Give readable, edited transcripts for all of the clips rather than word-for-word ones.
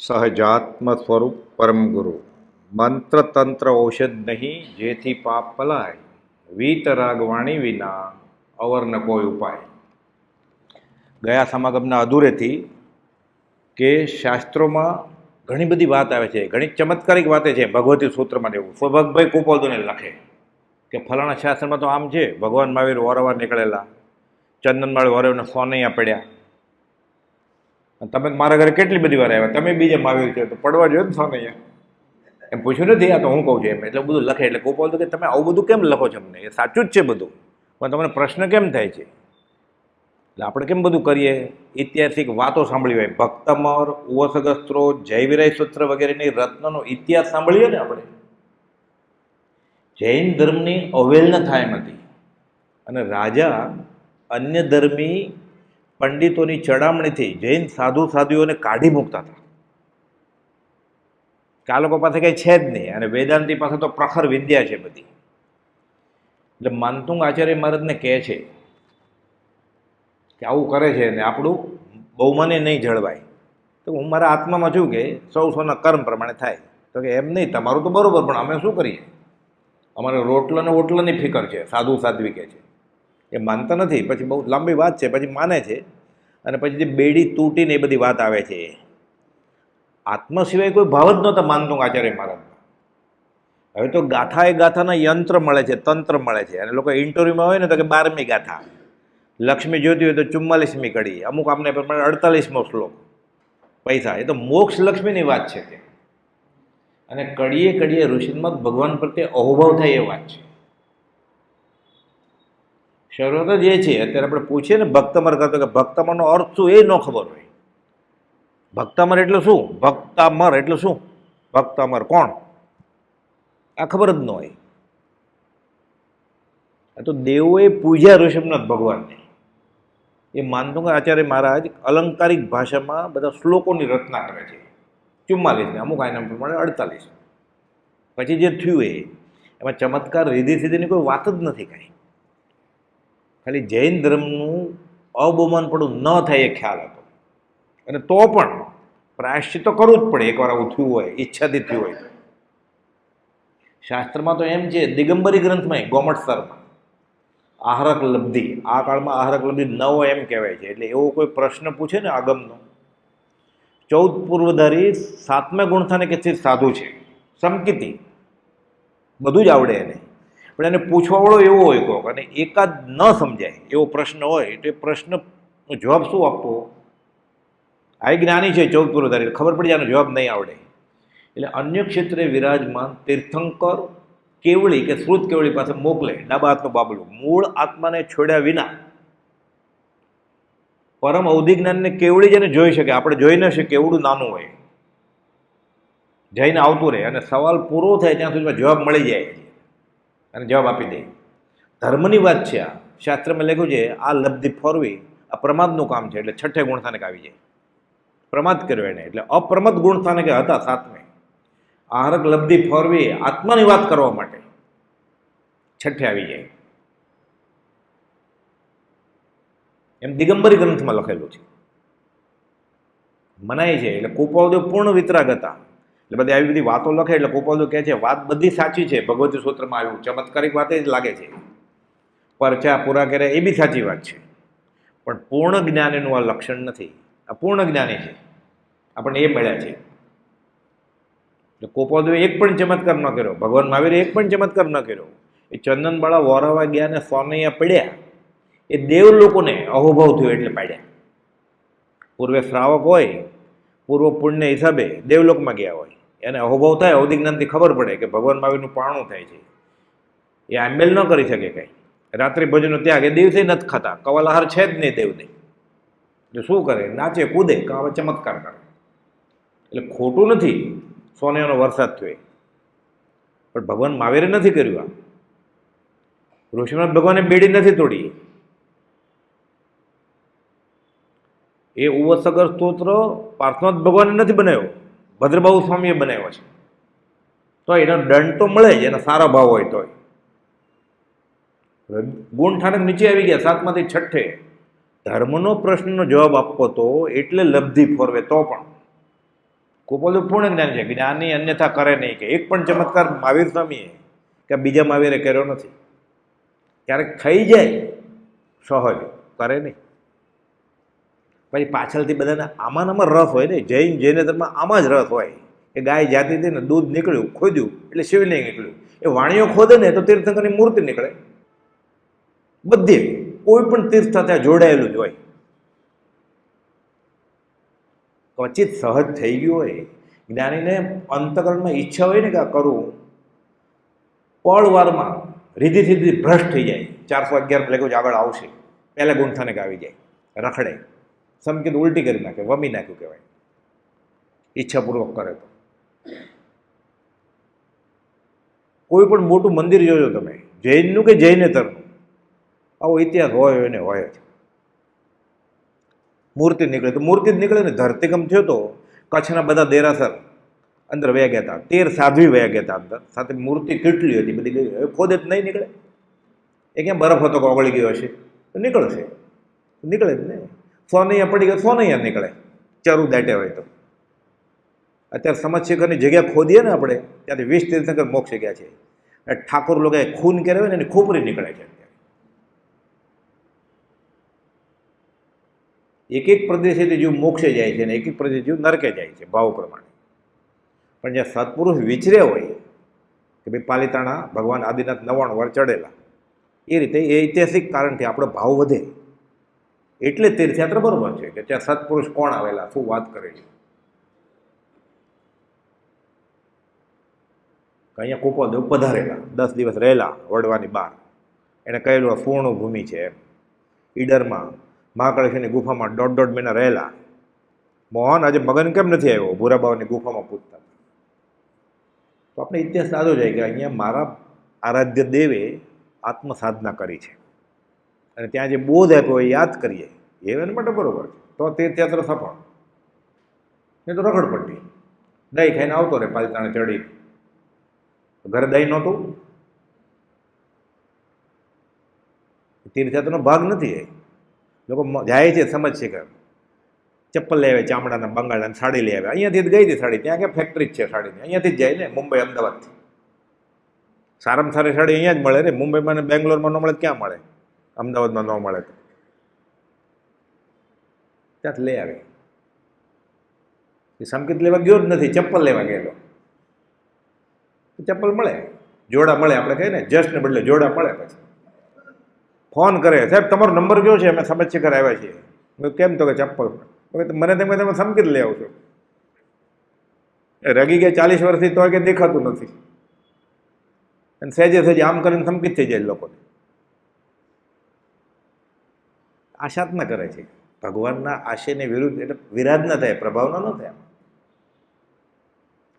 સહજાત્મ સ્વરૂપ પરમ ગુરુ મંત્ર તંત્ર ઔષધ નહીં જેથી પાપ પલાય વીતરાગ વાણી વિના અવર ન કોઈ ઉપાય. ગયા સમાગમના અધૂરેથી કે શાસ્ત્રોમાં ઘણી બધી વાત આવે છે, ઘણી ચમત્કારિક વાતે છે. ભગવતી સૂત્રમાં એવું સ્વભગભાઈ કુપોદને લખે કે ફલાણા શાસ્ત્રમાં તો આમ છે, ભગવાન મહાવીર વારંવાર નીકળેલા, ચંદનમાળ વરવને સોનૈયા પડ્યા. તમે મારા ઘરે કેટલી બધી વાર આવ્યા, તમે બીજે મહાવીર છો તો પડવા જોઈએ ને સોનૈયા. એમ પૂછ્યું નથી, આ તો હું કહું છું એમ. એટલે બધું લખે. એટલે કુપોલ કે તમે આવું બધું કેમ લખો છો? અમને એ સાચું જ છે બધું, પણ તમને પ્રશ્ન કેમ થાય છે? એટલે આપણે કેમ બધું કરીએ? ઐતિહાસિક વાતો સાંભળી હોય, ભક્તમર, ઉવસગસ્ત્રો, જયવિરાય સૂત્ર વગેરેની રત્નનો ઇતિહાસ સાંભળીએ ને આપણે. જૈન ધર્મની અવહેલના થાય એમ હતી, અને રાજા અન્ય ધર્મી પંડિતોની ચડામણીથી જૈન સાધુ સાધુઓને કાઢી મૂકતા હતા કે આ લોકો પાસે કંઈ છે જ નહીં, અને વેદાંતિ પાસે તો પ્રખર વિદ્યા છે બધી. એટલે માનતુંગ આચાર્ય મહારાજને કહે છે કે આવું કરે છે ને આપણું બહુમાને નહીં જળવાય. તો હું મારા આત્મામાં છું કે સૌ સૌના કર્મ પ્રમાણે થાય. તો કે એમ નહીં, તમારું તો બરોબર, પણ અમે શું કરીએ? અમારે રોટલા ને ઓટલાની ફિકર છે, સાધુ સાધ્વી કહે છે. એ માનતા નથી. પછી બહુ લાંબી વાત છે, પછી માને છે, અને પછી જે બેડી તૂટીને એ બધી વાત આવે છે. આત્મા સિવાય કોઈ ભાવ જ નહોતા માનતો આચાર્ય મહારાજના. હવે તો ગાથા એ ગાથાના યંત્ર મળે છે, તંત્ર મળે છે, અને લોકો ઇન્ટરવ્યુમાં હોય ને તો કે 12મી ગાથા, લક્ષ્મી જોતી હોય તો 44મી કડી, અમુક આપને પ્રમાણે 48મો શ્લોક. પૈસા એ તો મોક્ષ લક્ષ્મીની વાત છે કે, અને કડીએ કડીએ ઋષિમત ભગવાન પ્રત્યે અહોભાવ થાય એ વાત છે. શરૂઆત જ એ છે. અત્યારે આપણે પૂછીએ ને ભક્તમર કરતો કે ભક્તમરનો અર્થ શું, એ ન ખબર હોય. ભક્તમર એટલે શું? ભક્તામર એટલે શું? ભક્તમર કોણ? આ ખબર જ ન હોય. આ તો દેવોએ પૂજ્યા ઋષભનાથ ભગવાનને. એ માનતો કે આચાર્ય મહારાજ અલંકારિક ભાષામાં બધા શ્લોકોની રચના કરે છે. 44 ને અમુક આના પ્રમાણે 48. પછી જે થયું એમાં ચમત્કાર રીધી સીધીની કોઈ વાત જ નથી કાંઈ. ખાલી જૈન ધર્મનું અબહુમાનપણું ન થાય એ ખ્યાલ હતો. અને તો પણ પ્રાયશ્ચિત તો કરવું જ પડે એકવાર આવું થયું હોય, ઈચ્છાથી થયું હોય તો. શાસ્ત્રમાં તો એમ છે, દિગંબરી ગ્રંથમાં ગોમટસરમાં આહારક લબ્ધિ, આ કાળમાં આહારક લબ્ધિ ન હોય એમ કહેવાય છે. એટલે એવો કોઈ પ્રશ્ન પૂછે ને આગમનો, 14 પૂર્વધારી 7મા ગુણસ્થાને કે સાધુ છે, સમકિતી, બધું જ આવડે એને, પણ એને પૂછવાવાળો એવો હોય કોક, અને એકાદ ન સમજાય એવો પ્રશ્ન હોય, તો એ પ્રશ્નનો જવાબ શું આપવો? આ જ્ઞાની છે 14 પૂર્વધારી, ખબર પડી જાય જવાબ નહીં આવડે. એટલે અન્ય ક્ષેત્રે વિરાજમાન તીર્થંકર કેવળી કે શ્રુત કેવળી પાસે મોકલે, ડાબા હાથનું બાબલું, મૂળ આત્માને છોડ્યા વિના પરમ અવધિ જ્ઞાનને કેવળી જેને જોઈ શકે. આપણે જોઈ ન શકીએ, કેવડું નાનું હોય. જઈને આવતું રહે, અને સવાલ પૂરો થાય ત્યાં સુધીમાં જવાબ મળી જાય અને જવાબ આપી દે. ધર્મની વાત છે આ. શાસ્ત્રમાં લખ્યું છે આ લબ્ધિ ફોરવી આ પ્રમાદનું કામ છે. એટલે 6ઠે ગુણસ્થાનક આવી જાય. પ્રમાદ કર્યો એને, એટલે અપ્રમદ ગુણસ્થાનક હતા 7મે. આહારક લબ્ધિ ફોરવી આત્માની વાત કરવા માટે 6ઠે આવી જાય. એમ દિગંબરી ગ્રંથમાં લખેલું છે, મનાય છે. એટલે કુપાલદેવ પૂર્ણ વિતરાગ હતા. એટલે બધી આવી બધી વાતો લખે. એટલે કુપાલદેવ કહે છે વાત બધી સાચી છે, ભગવતી સૂત્રમાં આવ્યું ચમત્કારિક વાત જ લાગે છે, પરચા પૂરા કર્યા એ બી સાચી વાત છે, પણ પૂર્ણ જ્ઞાન એનું આ લક્ષણ નથી. આ પૂર્ણ જ્ઞાની છે, આપણને એ મળ્યા છે. એટલે કુપાલદેવે એક પણ ચમત્કાર ન કર્યો, ભગવાન મહાવીરે એક પણ ચમત્કાર ન કર્યો. એ ચંદનબાળા વોરાવા ગયા ને સોનૈયા પડ્યા, એ દેવ લોકોને અહોભાવ થયો એટલે પાડ્યા. પૂર્વે શ્રાવક હોય, પૂર્વ પુણ્ય હિસાબે દેવલોકમાં ગયા હોય, એને અહોભાવ થાય, અવધિ જ્ઞાનથી ખબર પડે કે ભગવાન મહાવીરનું પારણું થાય છે. એ આંબેલ ન કરી શકે કંઈ. રાત્રિ ભોજનનો ત્યાગ, એ દિવસે નથી ખાતા, કવાલાહાર છે જ નહીં દેવને. એટલે શું કરે? નાચે કૂદે, કાં ચમત્કાર કરે. એટલે ખોટું નથી સોનેનો વરસાદ થયો, પણ ભગવાન મહાવીરે નથી કર્યું. આ ઋષિનાથ ભગવાને બેડી નથી તોડી. એ ઉવસગર સ્તોત્ર પાર્થનાથ ભગવાને નથી બનાવ્યો, ભદ્રબાહુ સ્વામીએ બનાવ્યો છે. તો એનો દંડ તો મળે જ, એનો સારો ભાવ હોય તો. ગુણ ઠાણક નીચે આવી ગયા 7માંથી 6ઠે. ધર્મનો પ્રશ્નનો જવાબ આપવો તો એટલે લબ્ધિ ફોરવે, તો પણ કુપોલદેવ પૂર્ણ જ્ઞાની છે, જ્ઞાની અન્યથા કરે નહીં, કે એક પણ ચમત્કાર મહાવીર સ્વામીએ કે બીજા મહાવીરે કર્યો નથી. ક્યારેક થઈ જાય સહજ, કરે નહીં. પછી પાછળથી બધાને આમાં રસ હોય ને, જૈન ધર્મમાં આમાં જ રસ હોય કે ગાય જાતી હતી ને દૂધ નીકળ્યું, ખોદ્યું એટલે શિવલિંગ નીકળ્યું. એ વાણીઓ ખોદે ને તો તીર્થંકરની મૂર્તિ નીકળે. બધી કોઈ પણ તીર્થ સાથે જોડાયેલું જ હોય. ક્વચિત સહજ થઈ ગયું હોય. જ્ઞાનીને અંતકરણમાં ઈચ્છા હોય ને કે આ કરવું, પળવારમાં રીધી સીધી ભ્રષ્ટ થઈ જાય. 411 લખ્યું આગળ આવશે, પહેલા ગુંઠાને આવી જાય, રખડે, સમકીત ઉલટી કરી નાખે, વમી નાખ્યું કહેવાય, ઈચ્છાપૂર્વક કરે તો. કોઈ પણ મોટું મંદિર જોજો તમે, જૈનનું કે જૈનેતરનું, આવો ઇતિહાસ હોય ને હોય જ. મૂર્તિ નીકળે તો મૂર્તિ જ નીકળે ને. ધરતીકંપ થયો તો કચ્છના બધા દેરાસર અંદર વયા ગયા હતા, 13 સાધ્વી વયા ગયા હતા અંદર, સાથે મૂર્તિ કેટલી હતી બધી ગઈ. હવે ખોદે જ નહીં નીકળે. એ ક્યાં બરફ હતો કે ઓગળી ગયો હશે તો નીકળશે? નીકળે જ ને. સોનૈયા પડી ગયો, સોનૈયા નીકળે, ચરું દાટે હોય તો. અત્યારે સમજશેખરની જગ્યા ખોદીએ ને આપણે, ત્યાંથી 20 તીર્થંકર મોક્ષે ગયા છે. ઠાકોર લોકોએ ખૂન કર્યા હોય ને એની ખોપરી નીકળે છે. એક એક પ્રદેશેથી જીવ મોક્ષે જાય છે ને એક એક પ્રદેશ જીવ નરકે જાય છે ભાવ પ્રમાણે. પણ જ્યાં સત્પુરુષ વિચર્યા હોય કે ભાઈ પાલિતાણા ભગવાન આદિનાથ 99 વાર ચડેલા, એ રીતે એ ઐતિહાસિક કારણથી આપણો ભાવ વધે. એટલે તીર્થયાત્રા બરોબર છે કે ત્યાં સત્પુરુષ કોણ આવેલા, શું વાત કરેલી. અહીંયા કુપોલદેવ પધારેલા, 10 દિવસ રહેલા વડવાની બહાર. એણે કહેલું આ પૂર્ણ ભૂમિ છે એમ. ઈડરમાં મહાકાળેશ્વરની ગુફામાં 1.5 મહિના રહેલા. મોહન આજે મગન કેમ નથી આવ્યો, ભૂરાબાવાની ગુફામાં પૂછતા. તો આપણે ઇતિહાસ સાદો જાય કે અહીંયા મારા આરાધ્ય દેવે આત્મસાધના કરી છે અને ત્યાં જે બોધ આપ્યો એ યાદ કરીએ, એ એના માટે બરોબર છે. તો તીર્થયાત્રા સફળ. એ તો રખડપટ્ટી, દહીં ખાઈને આવતો રહે પાલિતાણે ચડી. ઘરે દહીં નહોતું, તીર્થયાત્રાનો ભાગ નથી. એ લોકો જાય છે સમજ છે કે ચપ્પલ લઈ આવે, ચામડાના બંગાળના સાડી લઈ આવે. અહીંયાથી જ ગઈ હતી સાડી, ત્યાં ક્યાં ફેક્ટરી જ છે સાડીની, અહીંયાથી જ જાય ને, મુંબઈ અમદાવાદથી. સારામાં સારી સાડી અહીંયા જ મળે ને, મુંબઈમાં ને બેંગ્લોરમાં ન મળે, ક્યાં મળે? અમદાવાદમાં ન મળે તો ત્યાંથી લઈ આવે. એ સંકેત લેવા ગયો જ નથી, ચપ્પલ લેવા ગયેલો. ચપ્પલ મળે, જોડા મળે, આપણે કહીએ ને જસ્ટને બદલે જોડા મળે. પછી ફોન કરે, સાહેબ તમારો નંબર કયો છે, અમે સમજશેખર આવ્યા છીએ. કેમ? તો કે ચપ્પલ. મને તમે સંકેત લઈ આવશો. રગી ગયા 40 વર્ષથી તો કે દેખાતું નથી, અને સહેજે સહેજે આમ કરીને સંકેત થઈ જાય લોકોને. આશાત ના કરે છે ભગવાનના આશયને વિરુદ્ધ, એટલે વિરાધ ના થાય, પ્રભાવના ન થાય.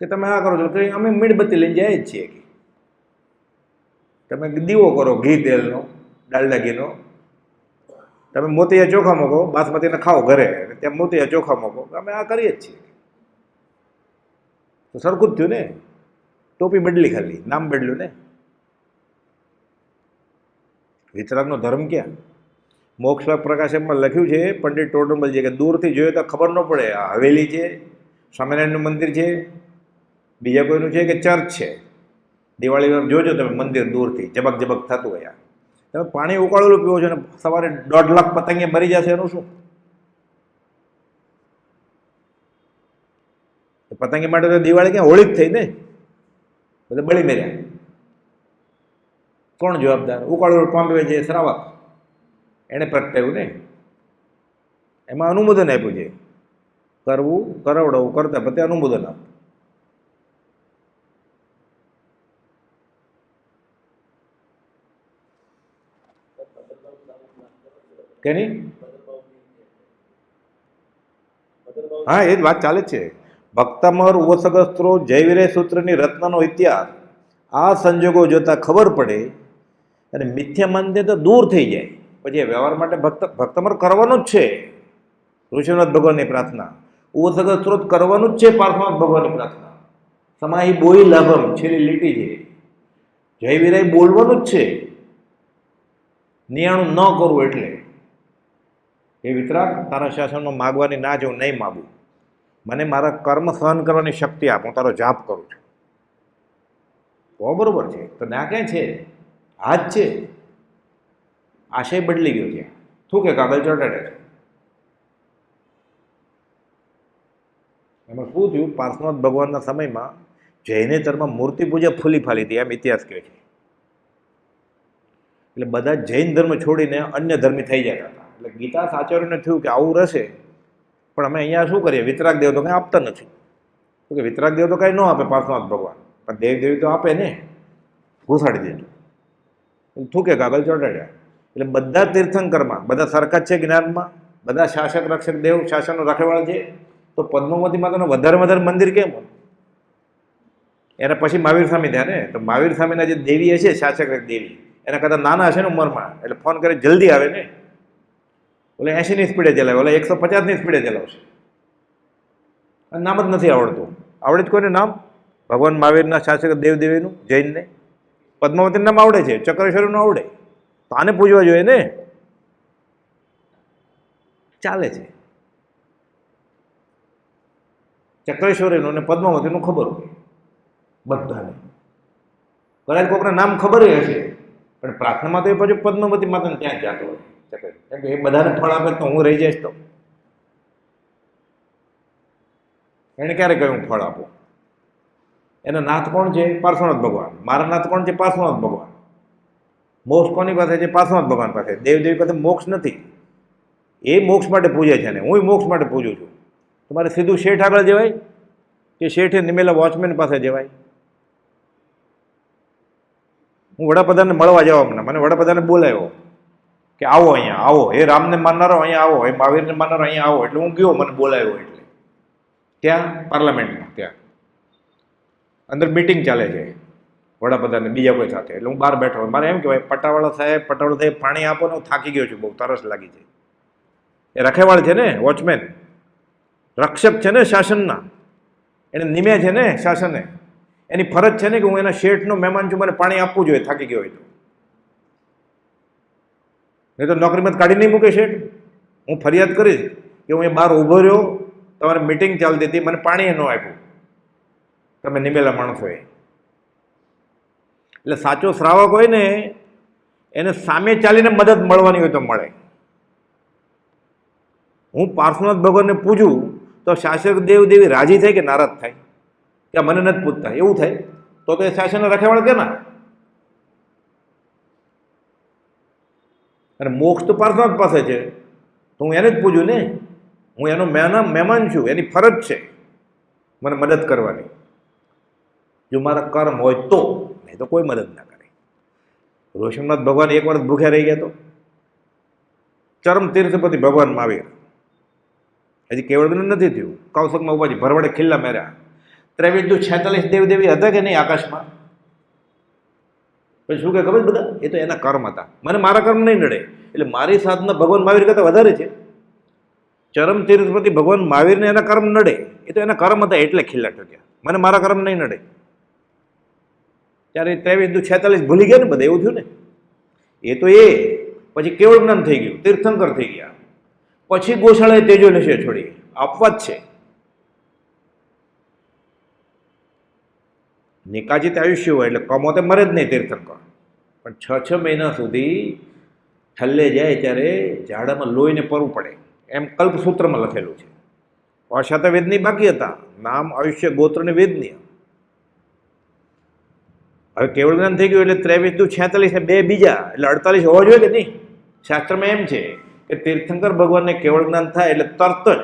કે તમે આ કરો છો તો અમે મીણબત્તી લઈને જાય જ છીએ. તમે દીવો કરો ઘી તેલનો, ડાલડા ઘીનો. તમે મોતિયા ચોખા મૂકો, બાસમતીને ખાઓ ઘરે, ત્યાં મોતિયા ચોખા મૂકો. અમે આ કરીએ જ છીએ. તો સરખું જ થયું ને. ટોપી બદલી, ખાલી નામ બદલ્યું ને. વિતરાગનો ધર્મ ક્યાં? મોક્ષ પ્રકાશનમાં લખ્યું છે પંડિત ટોડરમલજી કે દૂરથી જોઈએ તો ખબર ન પડે આ હવેલી છે, સ્વામિનારાયણનું મંદિર છે, બીજા કોઈનું છે કે ચર્ચ છે. દિવાળી જોજો તમે મંદિર દૂરથી જબક જબક થતું હોય. તમે પાણી ઉકાળેલું પીવો છો ને સવારે 1.5 લાખ પતંગે મરી જશે, એનું શું? પતંગી માટે તો દિવાળી ક્યાં, હોળી જ થઈ ને, બધા બળી મેર્યા. કોણ જવાબદાર? ઉકાળેલું પામ્બે છે શ્રાવક, એણે પ્રગટાવ્યું ને, એમાં અનુમોદન આપ્યું છે. કરવું, કરાવડાવવું, કરતા પ્રત્યે અનુમોદન આપવું. કે નહીં? હા, એ જ વાત ચાલે છે. ભક્તમર ઓસગસ્ત્રો જયવીરે સૂત્રની રત્નનો ઇતિહાસ આ સંજોગો જોતા ખબર પડે અને મિથ્યા માનતે તો દૂર થઈ જાય. પછી વ્યવહાર માટે ભક્તમર કરવાનું જ છે. ઋષિનાથ ભગવાનની પ્રાર્થના, ઓસગસ્ત્રોત કરવાનું જ છે. પાર્થનાથ ભગવાનની પ્રાર્થના, સમાહી બોઈ લાભમ, છેલ્લી લીટી છે. જયવીરાય બોલવાનું જ છે, નિયાણું ન કરવું. એટલે એ વિતરાગ તારા શાસનમાં માગવાની ના, જો નહીં માગું. મને મારા કર્મ સહન કરવાની શક્તિ આપ, હું તારો જાપ કરું છું. તો બરોબર છે. તો ના ક્યાં છે? આ જ છે. આશય બદલી ગયો છે. શું કે કાગળ ચોંટાડે છે. એમાં શું થયું? પાર્શ્વનાથ ભગવાનના સમયમાં જૈનેતરમાં મૂર્તિ પૂજા ફૂલી ફાલી હતી, એમ ઇતિહાસ કહે છે. એટલે બધા જૈન ધર્મ છોડીને અન્ય ધર્મી થઈ જતા હતા. એટલે ગીતા આચાર્યોને થયું કે આવું રહેશે, પણ અમે અહીંયા શું કરીએ? વિતરાગ દેવ તો કંઈ આપતા નથી. તો કે વિતરાગ દેવ તો કાંઈ ન આપે પાર્શ્વનાથ ભગવાન, પણ દેવદેવી તો આપે ને. ઘુસાડી દીધું. શું કે કાગળ ચોંટાડ્યા. એટલે બધા તીર્થંકરમાં બધા સરખા છે જ્ઞાનમાં, બધા શાસક રક્ષક દેવ શાસનનો રખેવાળ છે. તો પદ્માવતી માતાનું વધારે મંદિર કેમ? એના પછી મહાવીર સ્વામી થયા ને. તો મહાવીર સ્વામીના જે દેવી હશે, શાસક દેવી, એના કરતાં નાના હશે ને ઉંમરમાં, એટલે ફોન કરે જલ્દી આવે ને. ઓલે 80ની સ્પીડે ચલાવે, ઓલે 150ની સ્પીડે ચલાવશે. નામ જ નથી આવડતું. આવડે જ કોઈને નામ? ભગવાન મહાવીરના શાસક દેવદેવીનું જૈનને પદ્માવતીનું નામ આવડે છે, ચક્રેશ્વરીનું આવડે. તો આને પૂજવા જોઈએ ને. ચાલે છે. ચક્રેશ્વરીનું અને પદ્માવતીનું ખબર હોય બધાને. કદાચ કોઈકને નામ ખબર હશે, પણ પ્રાર્થનામાં તો એ પછી પદ્માવતી માતાને ત્યાં જ જતો હોય. કેમ કે એ બધાને ફળ આપે તો હું રહી જઈશ. તો એને ક્યારે કહ્યું હું ફળ આપું? એના નાથ કોણ છે? પાર્શ્વનાથ ભગવાન. મારા નાથ કોણ છે? પાર્શ્વનાથ ભગવાન. મોક્ષ કોની પાસે છે? પાર્શ્વનાથ ભગવાન પાસે. દેવદેવી પાસે મોક્ષ નથી. એ મોક્ષ માટે પૂજે છે ને હું મોક્ષ માટે પૂજું છું. તમારે સીધું શેઠ આગળ જવાય કે શેઠે નિમેલા વોચમેન પાસે જવાય? હું વડાપ્રધાનને મળવા જવા, મને વડાપ્રધાને બોલાવ્યો કે આવો અહીંયા આવો, એ રામને માનનારો અહીંયા આવો, એ મહાવીરને માનનારો અહીંયા આવો. એટલે હું ગયો, મને બોલાવ્યો. એટલે ત્યાં પાર્લામેન્ટમાં ત્યાં અંદર મિટિંગ ચાલે છે વડાપ્રધાનને બીજા કોઈ સાથે. એટલે હું બહાર બેઠો. મારે એમ કહેવાય પટાવાળા સાહેબ પાણી આપો ને, હું થાકી ગયો છું, બહુ તરસ લાગી છે. એ રખેવાળ છે ને, વોચમેન, રક્ષક છે ને શાસનના. એને નિમે છે ને શાસને. એની ફરજ છે ને કે હું એના શેઠનો મહેમાન છું, મને પાણી આપવું જોઈએ થાકી ગયો હોય તો. નહીં તો નોકરીમાં કાઢી નહીં મૂકે શેઠ. હું ફરિયાદ કરીશ કે હું એ બહાર ઊભો રહ્યો, તમારે મિટિંગ ચાલતી હતી, મને પાણી ન આપ્યું, તમે નિમેલા માણસોએ. એટલે સાચો શ્રાવક હોય ને એને સામે ચાલીને મદદ મળવાની હોય તો મળે. હું પાર્શ્વનાથ ભગવાનને પૂજું તો શાસક દેવી રાજી થાય કે નારાજ થાય કે મને નથી પૂછતા? એવું થાય તો એ શાસન રખેવાળ કે ના? અને મોક્ષ તો પાર્શ્વનાથ પાસે છે, તો હું એને જ પૂજું ને. હું એનો મહેમાન છું, એની ફરજ છે મને મદદ કરવાની. જો મારા કર્મ હોય તો, નહીં તો કોઈ મદદ ના કરે. ઋષિનાથ ભગવાન એક વર્ષ ભૂખ્યા રહી ગયા તો ચરમ તીર્થપતિ ભગવાન મહાવીર, હજી કેવળ નથી થયું, કૌશકમાં ઉભા છે, ભરવડે ખિલ્લા મેર્યા. 2346 દેવદેવી હતા કે નહીં આકાશમાં? પછી શું કે ખબર બધા? એ તો એના કર્મ હતા. મને મારા કર્મ નહીં નડે, એટલે મારી સાધના ભગવાન મહાવીર કરતાં વધારે છે. ચરમ તીર્થપતિ ભગવાન મહાવીરને એના કર્મ નડે, એ તો એના કર્મ હતા એટલે ખિલ્લા ઠોક્યા. મને મારા કર્મ નહીં નડે. ત્યારે 2346 ભૂલી ગયા ને બધા, એવું થયું ને. એ તો એ પછી કેવળ જ્ઞાન થઈ ગયું, તીર્થંકર થઈ ગયા. પછી ગોશાળાએ તેજો નશે છોડી, આપવા જ છે. નિકાચિત આયુષ્ય હોય એટલે કમોતે મરે જ નહીં તીર્થંકર. પણ 6 મહિના સુધી છલ્લે જાય ત્યારે ઝાડામાં લોહીને પરવું પડે, એમ કલ્પસૂત્રમાં લખેલું છે. અશાત વેદની બાકી હતા, નામ આયુષ્ય ગોત્રને વેદનીય. હવે કેવળ જ્ઞાન થઈ ગયું એટલે 23 ને 2 બીજા એટલે 48 હોવા જોઈએ કે નહીં? શાસ્ત્રમાં એમ છે કે તીર્થંકર ભગવાનને કેવળ જ્ઞાન થાય એટલે તરત જ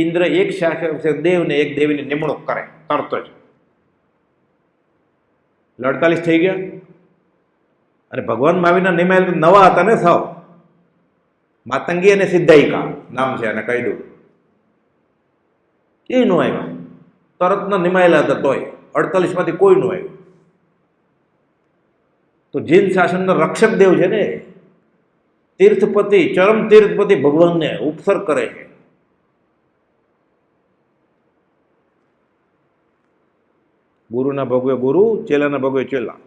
ઇન્દ્ર એક શાસક દેવને એક દેવીની નિમણૂક કરે, તરત જ. એટલે 48 થઈ ગયા. અને ભગવાન મહાવીરના નિમાયેલ નવા હતા ને સાવ. માતંગી અને સિદ્ધાયિકા નામ છે, અને કહી દઉં એ નો આવ્યા, તરતના નિમાયેલા હતા. તોય 48 માંથી કોઈ નો આવ્યું. તો જીન શાસનના રક્ષક દેવ છે ને, તીર્થપતિ, ચરમ તીર્થપતિ ભગવાનને ઉપસર્ગ કરે છે. ગુરુના ભોગવે ગુરુ, ચેલાના ભોગવે ચેલા.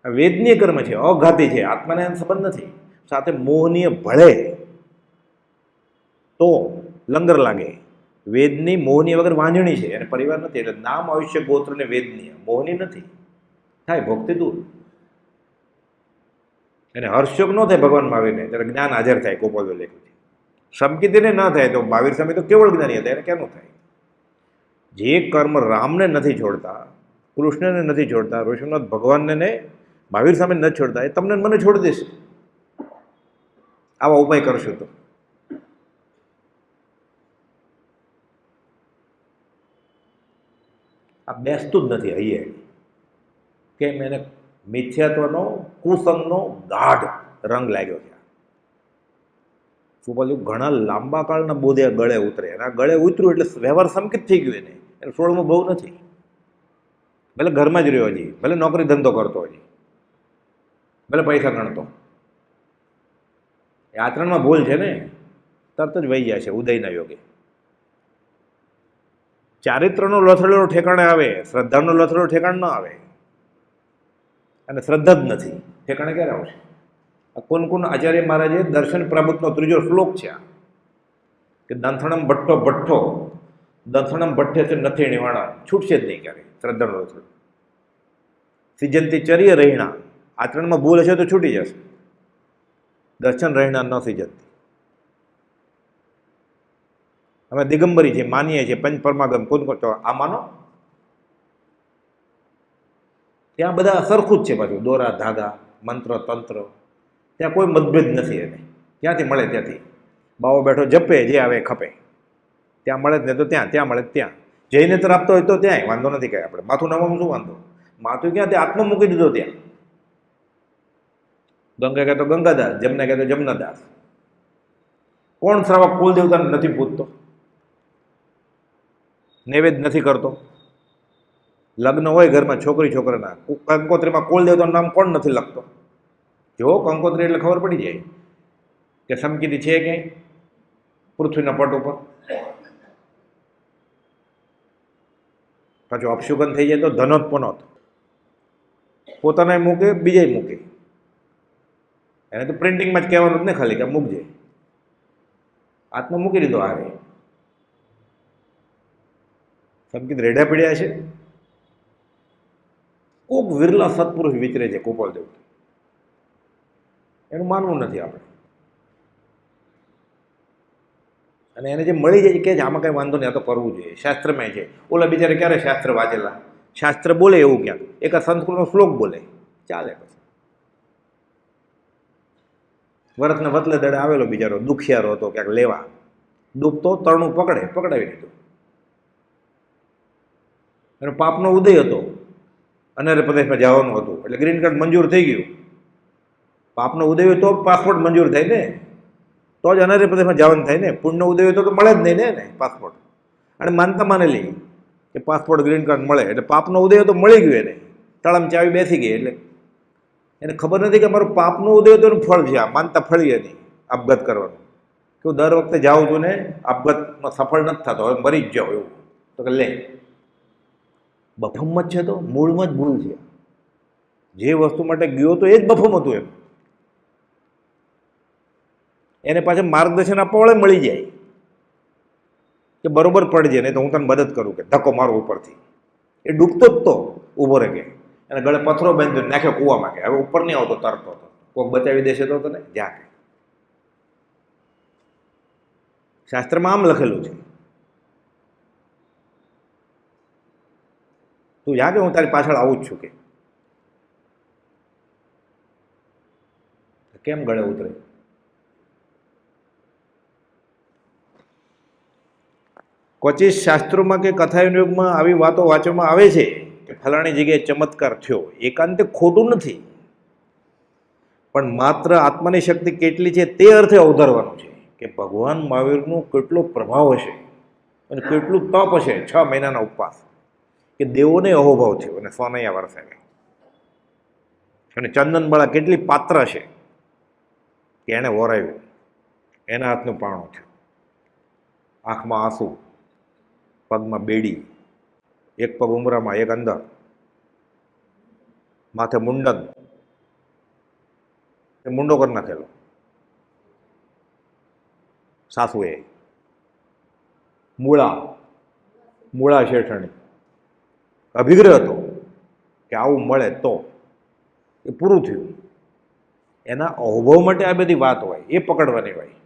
આ વેદનીય કર્મ છે, અઘાતી છે, આત્માને એનો સંબંધ નથી. સાથે મોહનીય ભળે તો લંગર લાગે, વેદની મોહની વગર વાંજણી છે અને પરિવાર નથી. એટલે નામ આયુષ્ય ગોત્ર ને વેદની મોહની નથી. થાય ભક્તિ દૂર. એને હર્ષયોગ ન થાય ભગવાનમાં આવીને ત્યારે જ્ઞાન હાજર થાય. ગોપાલ લખ્યું છે સમકીતીને ન થાય તો મહાવીર સ્વામી તો કેવળ જ્ઞાની હતા, એને ક્યાંનું થાય? જે કર્મ રામને નથી છોડતા, કૃષ્ણને નથી છોડતા, ઋષિનાથ ભગવાનને ને મહાવીર સ્વામી નથી છોડતા, એ તમને મને છોડી દેશે આવા ઉપાય કરશું તો. આ બેસતું જ નથી અહીંયા. કેમ? એને મિથ્યાત્વનો કુસંગનો ગાઢ રંગ લાગ્યો છે. શું બોલ્યું? ઘણા લાંબા કાળના બોધે ગળે ઉતરે. એના ગળે ઉતર્યું એટલે વ્યવહાર સંકિત થઈ ગયું. એને છોડમાં બહુ નથી. ભલે ઘરમાં જ રહ્યો હજી, ભલે નોકરી ધંધો કરતો હજી, ભલે પૈસા ગણતો, એ આચરણમાં ભૂલ છે ને, તરત જ વહી જાય છે ઉદયના યોગે. ચારિત્રનો લથડેલો ઠેકાણે આવે, શ્રદ્ધાનો લથડેલો ઠેકાણ ન આવે. અને શ્રદ્ધા જ નથી, ઠેકાણે ક્યારે આવશે? કોન આચાર્ય મહારાજે દર્શન પ્રભુત્વનો 3જો શ્લોક છે આ, કે દંથણમ ભટ્ટો ભટ્ટો દંથણમ ભટ્ટે છે નથી નિવાણા, છૂટશે જ નહીં ક્યારે શ્રદ્ધાનો લથડો. સિજંતી ચર્ય રહીણા, આચરણમાં ભૂલ હશે તો છૂટી જશે. દર્શન રહીણા ન સિજંતી. અમે દિગંબરી છે, માનીએ છીએ પંચ પરમાગમ, કોણ તો આ માનો? ત્યાં બધા સરખું જ છે. પાછું દોરા ધાગા, મંત્ર તંત્ર, ત્યાં કોઈ મતભેદ નથી. એને ત્યાંથી મળે ત્યાંથી. બાવો બેઠો જપે, જે આવે ખપે. ત્યાં મળે જ ને તો ત્યાં મળે ત્યાં. જઈને તો આપતો હોય તો ત્યાંય વાંધો નથી. કાંઈ આપણે માથું નવામાં શું વાંધો? માથું ક્યાં? તે આત્મા મૂકી દીધો ત્યાં. ગંગા કહેતો ગંગાદાસ, જમના કહેતો જમનાદાસ. કોણ શ્રાવક કુલદેવતાને નથી પૂછતો? નૈવેદ્ય નથી કરતો? લગ્ન હોય ઘરમાં છોકરી છોકરાના, કંકોત્રીમાં કુલદેવતાનું નામ કોણ નથી લખતો? જો કંકોત્રી એટલે ખબર પડી જાય કે સમકીતી છે ક્યાંય પૃથ્વીના પટ ઉપર. પાછું અપશુગન થઈ જાય તો ધનોત પનોત, પોતાના મૂકે બીજાય મૂકે. એને તો પ્રિન્ટિંગમાં જ કહેવાનું જ ને ખાલી કે મૂકજે. હાથમાં મૂકી દીધો હારે. સમકીત રેડા પીડ્યા છે. કોક વિરલા સત્પુરુષ વિચરે છે ગોપાલદેવ, એનું માનવું નથી આપણે. અને એને જે મળી જાય કે આમાં કંઈ વાંધો નહીં, આ તો કરવું જોઈએ, શાસ્ત્રમાં છે. ઓલા બિચારે ક્યારે શાસ્ત્ર વાંચેલા? શાસ્ત્ર બોલે એવું ક્યાંક એક સંસ્કૃતનો શ્લોક બોલે, ચાલે. પછી વરસને વતલે દડે આવેલો બિચારો દુખિયારો હતો, ક્યાંક લેવા ડૂબતો, તરણું પકડાવી દીધું. એનો પાપનો ઉદય હતો, અનાર્ય પ્રદેશમાં જવાનું હતું, એટલે ગ્રીન કાર્ડ મંજૂર થઈ ગયું. પાપનો ઉદય હોય તો પાસપોર્ટ મંજૂર થાય ને, તો જ અનાર્ય પ્રદેશમાં જવાનું થાય ને. પુણ્યનો ઉદય હોય તો મળે જ નહીં ને પાસપોર્ટ. અને માનતા માનેલી કે પાસપોર્ટ ગ્રીન કાર્ડ મળે, એટલે પાપનો ઉદય તો મળી ગયું. એને તળામ ચાવી બેસી ગઈ. એટલે એને ખબર નથી કે મારું પાપનો ઉદય તો એનું ફળ છે. આ માનતા ફળી એની આપઘાત કરવાનું. કે હું દર વખતે જાઉં છું ને આપઘાતમાં સફળ નથી થતો, હવે મરી જ જાઉં એવું. તો કે લે, બફમ જ છે, તો મૂળમાં જ ભૂલ છે. જે વસ્તુ માટે ગયો તો એ જ બફમ હતું. એને પાછળ માર્ગદર્શન આપવા વળે મળી જાય કે બરોબર પડજે, નહીં તો હું તને મદદ કરું, કે ધક્કો મારો ઉપરથી. એ ડૂબતો જ તો ઊભો રહે, કે એને ગળે પથ્થરો બાંધ્યો નાખ્યો કૂવામાં, કે હવે ઉપર નહીં આવતો, તરતો હતો. કોઈક બચાવી દેશે તો તને જા. કે શાસ્ત્રમાં આમ લખેલું છે, તું જા, કે હું તારી પાછળ આવું જ છું. કે કેમ ગળે ઉતરે? ક્વચિત શાસ્ત્રોમાં કે કથાયુગમાં આવી વાતો વાંચવામાં આવે છે કે ફલાણી જગ્યાએ ચમત્કાર થયો. એકાંતે ખોટું નથી, પણ માત્ર આત્માની શક્તિ કેટલી છે તે અર્થે અવધારવાનું છે કે ભગવાન મહાવીરનો કેટલો પ્રભાવ હશે અને કેટલું તપ હશે, 6 મહિનાના ઉપવાસ, કે દેવોને અહોભાવ થયો અને સોનૈયા વરસાવે. અને ચંદનબાળા કેટલી પાત્ર છે કે એણે વોરાવ્યું, એના હાથનું પાણું થયું. આંખમાં આંસુ, પગમાં બેડી, એક પગ ઉમરામાં એક અંદર, માથે મુંડન, એ મુંડો કરી નાખેલો સાસુએ. મૂળા શેઠાણી અભિગ્રહ હતો કે આવું મળે તો એ પૂરું થયું. એના અનુભવ માટે આ બધી વાત હોય, એ પકડવાની હોય.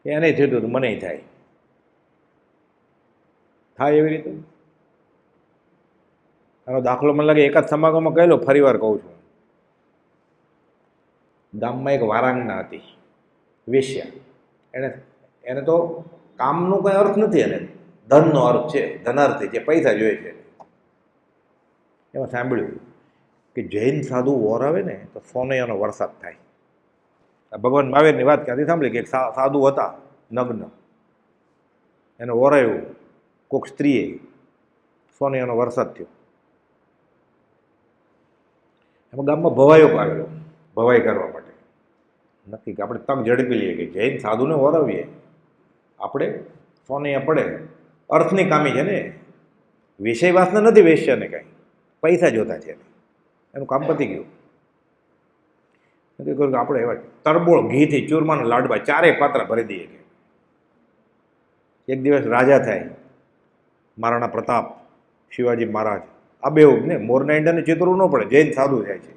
એને થયું હતું મને થાય એવી રીતે. આનો દાખલો મને લાગે એકાદ સમાગમમાં કહેલો, ફરી વાર કહું છું. ગામમાં એક વારાંગના હતી, વેશ્યા. એને તો કામનો કંઈ અર્થ નથી, એને ધનનો અર્થ છે, ધનાર્થી છે, પૈસા જોઈએ છે. એમાં સાંભળ્યું કે જૈન સાધુ વોર આવે ને તો સોનૈયાનો વરસાદ થાય. ભગવાન મહાવીરની વાત ક્યાંથી સાંભળી કે એક સાધુ હતા નગ્ન, એને વોરાયું કોઈક સ્ત્રીએ, સોનૈયાનો વરસાદ થયો. એમાં ગામમાં ભવાયો આવેલો, ભવાઈ કરવા માટે. નક્કી કે આપણે તક ઝડપી લઈએ કે જૈન સાધુને વરાવીએ, આપણે સોનૈયા પડે. અર્થની કામી છે ને, વિષય વાસના નથી વેશ્યાને કાંઈ, પૈસા જોતા છે. એનું કામ પતી ગયું. નક્કી કર્યું કે આપણે એવા તરબોળ ઘીથી ચૂરમાના લાડવા 4 પાત્રા ભરી દઈએ. કે એક દિવસ રાજા થાય મહારાણા પ્રતાપ, શિવાજી મહારાજ, આ બે ને મોરના ઈંડાને ચિતરવું ન પડે, જૈન સાધુ થાય છે.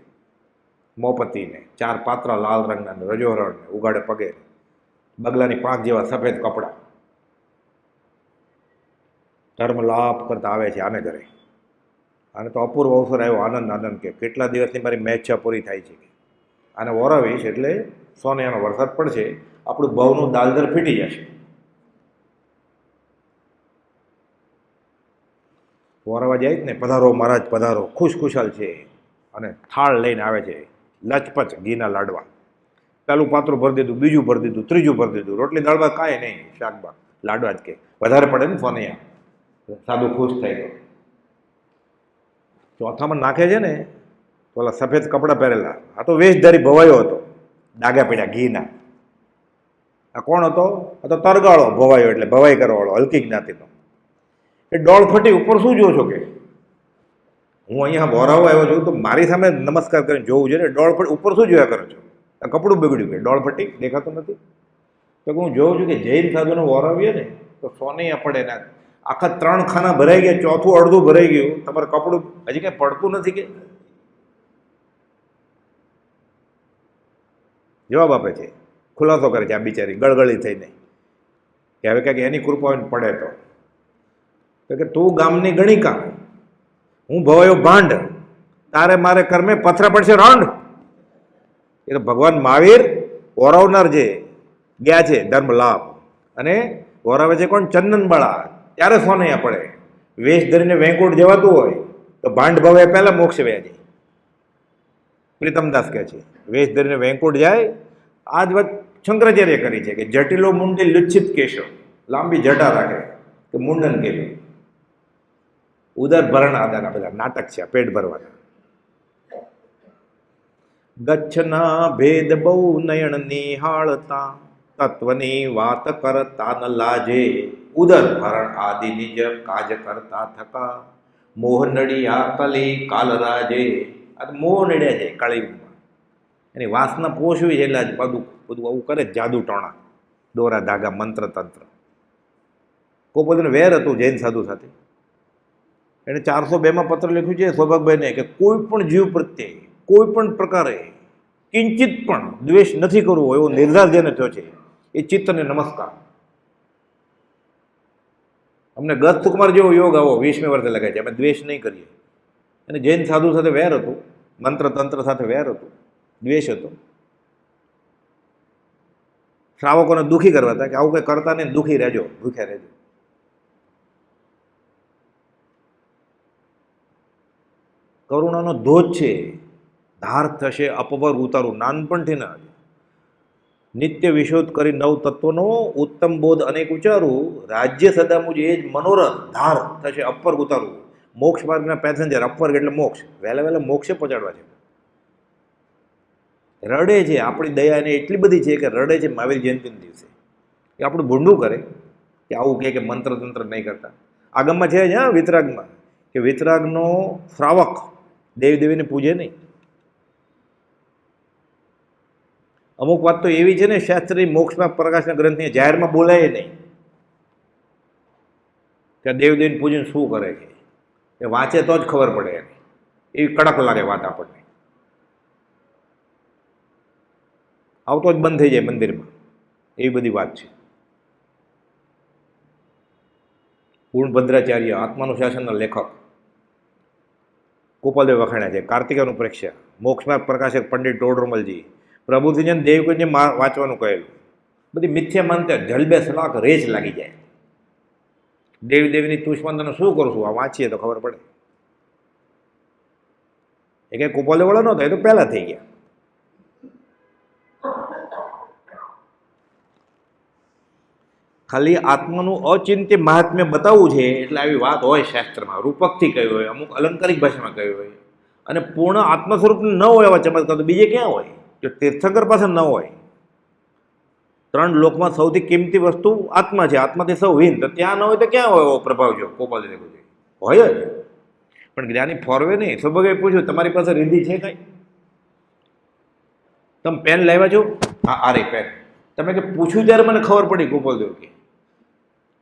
મોપતિને 4 પાત્રા લાલ રંગના, રજોરણ, ઉગાડે પગે, બગલાની પાંખ જેવા સફેદ કપડાં, ધર્મ લાભ કરતા આવે છે આને ઘરે. આને તો અપૂર્વ અવસર આવ્યો, આનંદ કે કેટલા દિવસની મારી મેચ્છા પૂરી થાય છે. કે આને વરાવીશ એટલે સોનૈયાનો વરસાદ પડશે, આપણું ભવનું દાલદર ફીટી જશે. વરાવા જાય જ ને, પધારો મહારાજ પધારો, ખુશખુશાલ છે. અને થાળ લઈને આવે છે, લચપચ ઘીના લાડવા. પહેલું પાત્રું ભરી દીધું, બીજું ભરી દીધું, ત્રીજું ભરી દીધું. રોટલી દાળવા કાંઈ નહીં, શાકભાગ લાડવા જ કે વધારે પડે ને સોનૈયા, સાદું ખુશ થાય. તો ચોથામાં નાખે છે ને તો ઓલા સફેદ કપડાં પહેરેલા, આ તો વેશધારી ભવાયો હતો, ડાગા પડ્યા ઘીના. આ કોણ હતો? આ તો તરગાળો ભવાયો, એટલે ભવાઈ કરવાવાળો, હલકી જ્ઞાતિનો. એ ડોળ ફટી ઉપર શું જોવો છો? કે હું અહીંયા વોરાવો આવ્યો છું તો મારી સામે નમસ્કાર કરીને જોવું જોઈએ ને, ડોળ ફટી ઉપર શું જોયા કરો છો? આ કપડું બગડ્યું, કે ડોળ ફટી દેખાતું નથી. તો હું જોઉં છું કે જૈન સાધુને વોરાવીએ ને તો સોનૈયા પડે ને, આખા 3 ખાના ભરાઈ ગયા, ચોથું અડધું ભરાઈ ગયું, તમારે કપડું હજી કંઈ પડતું નથી. કે જવાબ આપે છે, ખુલાસો કરે છે આ બિચારી ગળગળી થઈને કે હવે કંઈક એની કૃપા પડે તો કે તું ગામની ગણિકા, હું ભવાયો ભાંડ, તારે મારે કર્મે પથરા પડશે રંડ. એટલે ભગવાન મહાવીર વોરાવનાર જે ગયા છે ધર્મ લાભ, અને વોરાવે છે કોણ? ચંદનબાળા. ત્યારે સોનૈયા પડે. વેશ ધરીને વેંકુટ જવાતું હોય તો ભાંડ ભવે પહેલા મોક્ષ વ્યા જાય. પ્રીતમદાસ કહે છે વેશ ધરીને વેંકુટ જાય. આ જ વાત શંકરાચાર્ય કરી છે કે જટિલો મુંડી લુચ્છિત કેશવ, લાંબી જટા રાખે કે મુંડન કેવું. ઉદર ભરણ આદાના બધા નાટક છે, પેટ ભરવાના. ગચ્છના ભેદ બહુ નયણ નિહાળતા, તત્વની વાત કરતા ન લાજે, ઉદર ભરણ આદિ નિજ કાજ કરતા થકા, મોહ નડિયા કલી કાલરાજે. આ તો મોહ નડ્યા છે કળિયુગમાં, એની વાસના પોષવી છે એટલે જ બધું આવું કરે, જાદુ ટોણા, દોરા ધાગા, મંત્ર તંત્ર. કોપોદનું વેર હતું જૈન સાધુ સાથે. એણે 402માં પત્ર લખ્યું છે સૌભાગભાઈને કે કોઈ પણ જીવ પ્રત્યે કોઈ પણ પ્રકારે કિંચિત પણ દ્વેષ નથી કરવો, એવો નિર્ધાર જેને થયો છે એ ચિત્તને નમસ્કાર. અમને ગત સુકુમાર જેવો યોગ આવો 20મી વર્ષે લગાય છે, અમે દ્વેષ નહીં કરીએ. અને જૈન સાધુ સાથે વેર હતું, મંત્ર તંત્ર સાથે વેર હતું, દ્વેષ હતો. શ્રાવકોને દુઃખી કરવા હતા કે આવું કંઈ કરતા નહીં, દુઃખી રહેજો, ભૂખ્યા રહેજો. કરુણાનો ધોધ છે, ધાર થશે અપવર ઉતારું, નાનપણથી ના. નિત્ય વિશોધ કરી 9 તત્વનો ઉત્તમ બોધ અનેક ઉચ્ચારું, રાજ્ય સદા મુજ એ જ મનોરથ, ધાર થશે અપવર ઉતારું. મોક્ષ માર્ગના પેસેન્જર, અપવર્ગ એટલે મોક્ષ, વહેલા વહેલા મોક્ષે પહોંચાડવા છે. રડે છે, આપણી દયા એને એટલી બધી છે કે રડે છે મહાવીર જયંતિના દિવસે. એ આપણું ભૂંડું કરે કે આવું કે મંત્ર તંત્ર નહીં કરતા. આગમમાં છે જ, હા, વિતરાગમાં, કે વિતરાગનો શ્રાવક દેવદેવીને પૂજે નહીં. અમુક વાત તો એવી છે ને શાસ્ત્રી મોક્ષમાં પ્રકાશના ગ્રંથની જાહેરમાં બોલાય નહીં. કે દેવદેવને પૂજીને શું કરે છે, એ વાંચે તો જ ખબર પડે એને, એવી કડક લાગે વાત આપણને. આવતો જ બંધ થઈ જાય મંદિરમાં, એવી બધી વાત છે. પૂર્ણભદ્રાચાર્ય આત્માનું શાસનના લેખક ગોપાલદેવ વખાણ્યા છે. કાર્તિકાનું પ્રેક્ષ્ય, મોક્ષમાં પ્રકાશક પંડિત ટોડરમલજી, પ્રભુજીને દેવકુંજને વાંચવાનું કહેલું. બધી મિથ્યા માનતા જલબે સલાક રેસ લાગી જાય. દેવની તુષ્મંતને શું કરું છું, આ વાંચીએ તો ખબર પડે. એ કંઈ ગોપાલદેવ વાળો નહોતો, એ તો પહેલા થઈ ગયા. ખાલી આત્માનું અચિંત્ય મહાત્મ્ય બતાવવું છે એટલે આવી વાત હોય શાસ્ત્રમાં, રૂપકથી કહ્યું હોય, અમુક અલંકારિક ભાષામાં કહ્યું હોય. અને પૂર્ણ આત્મ સ્વરૂપ ન હોય એવા ચમત્કાર તો બીજે ક્યાં હોય? જો તીર્થંકર પાસે ન હોય. 3 લોકમાં સૌથી કિંમતી વસ્તુ આત્મા છે, આત્માથી સૌ હીન, તો ત્યાં ન હોય તો ક્યાં હોય એવો પ્રભાવ? જો ગોપાલદેવ હોય જ. પણ જ્ઞાની ફોરવે નહીં. સૌભાગ્યે પૂછ્યું, તમારી પાસે રિદ્ધિ છે કઈ? તમે પેન લાવ્યા છો? હા, આ રહી પેન. તમે કે પૂછ્યું ત્યારે મને ખબર પડી ગોપાલદેવ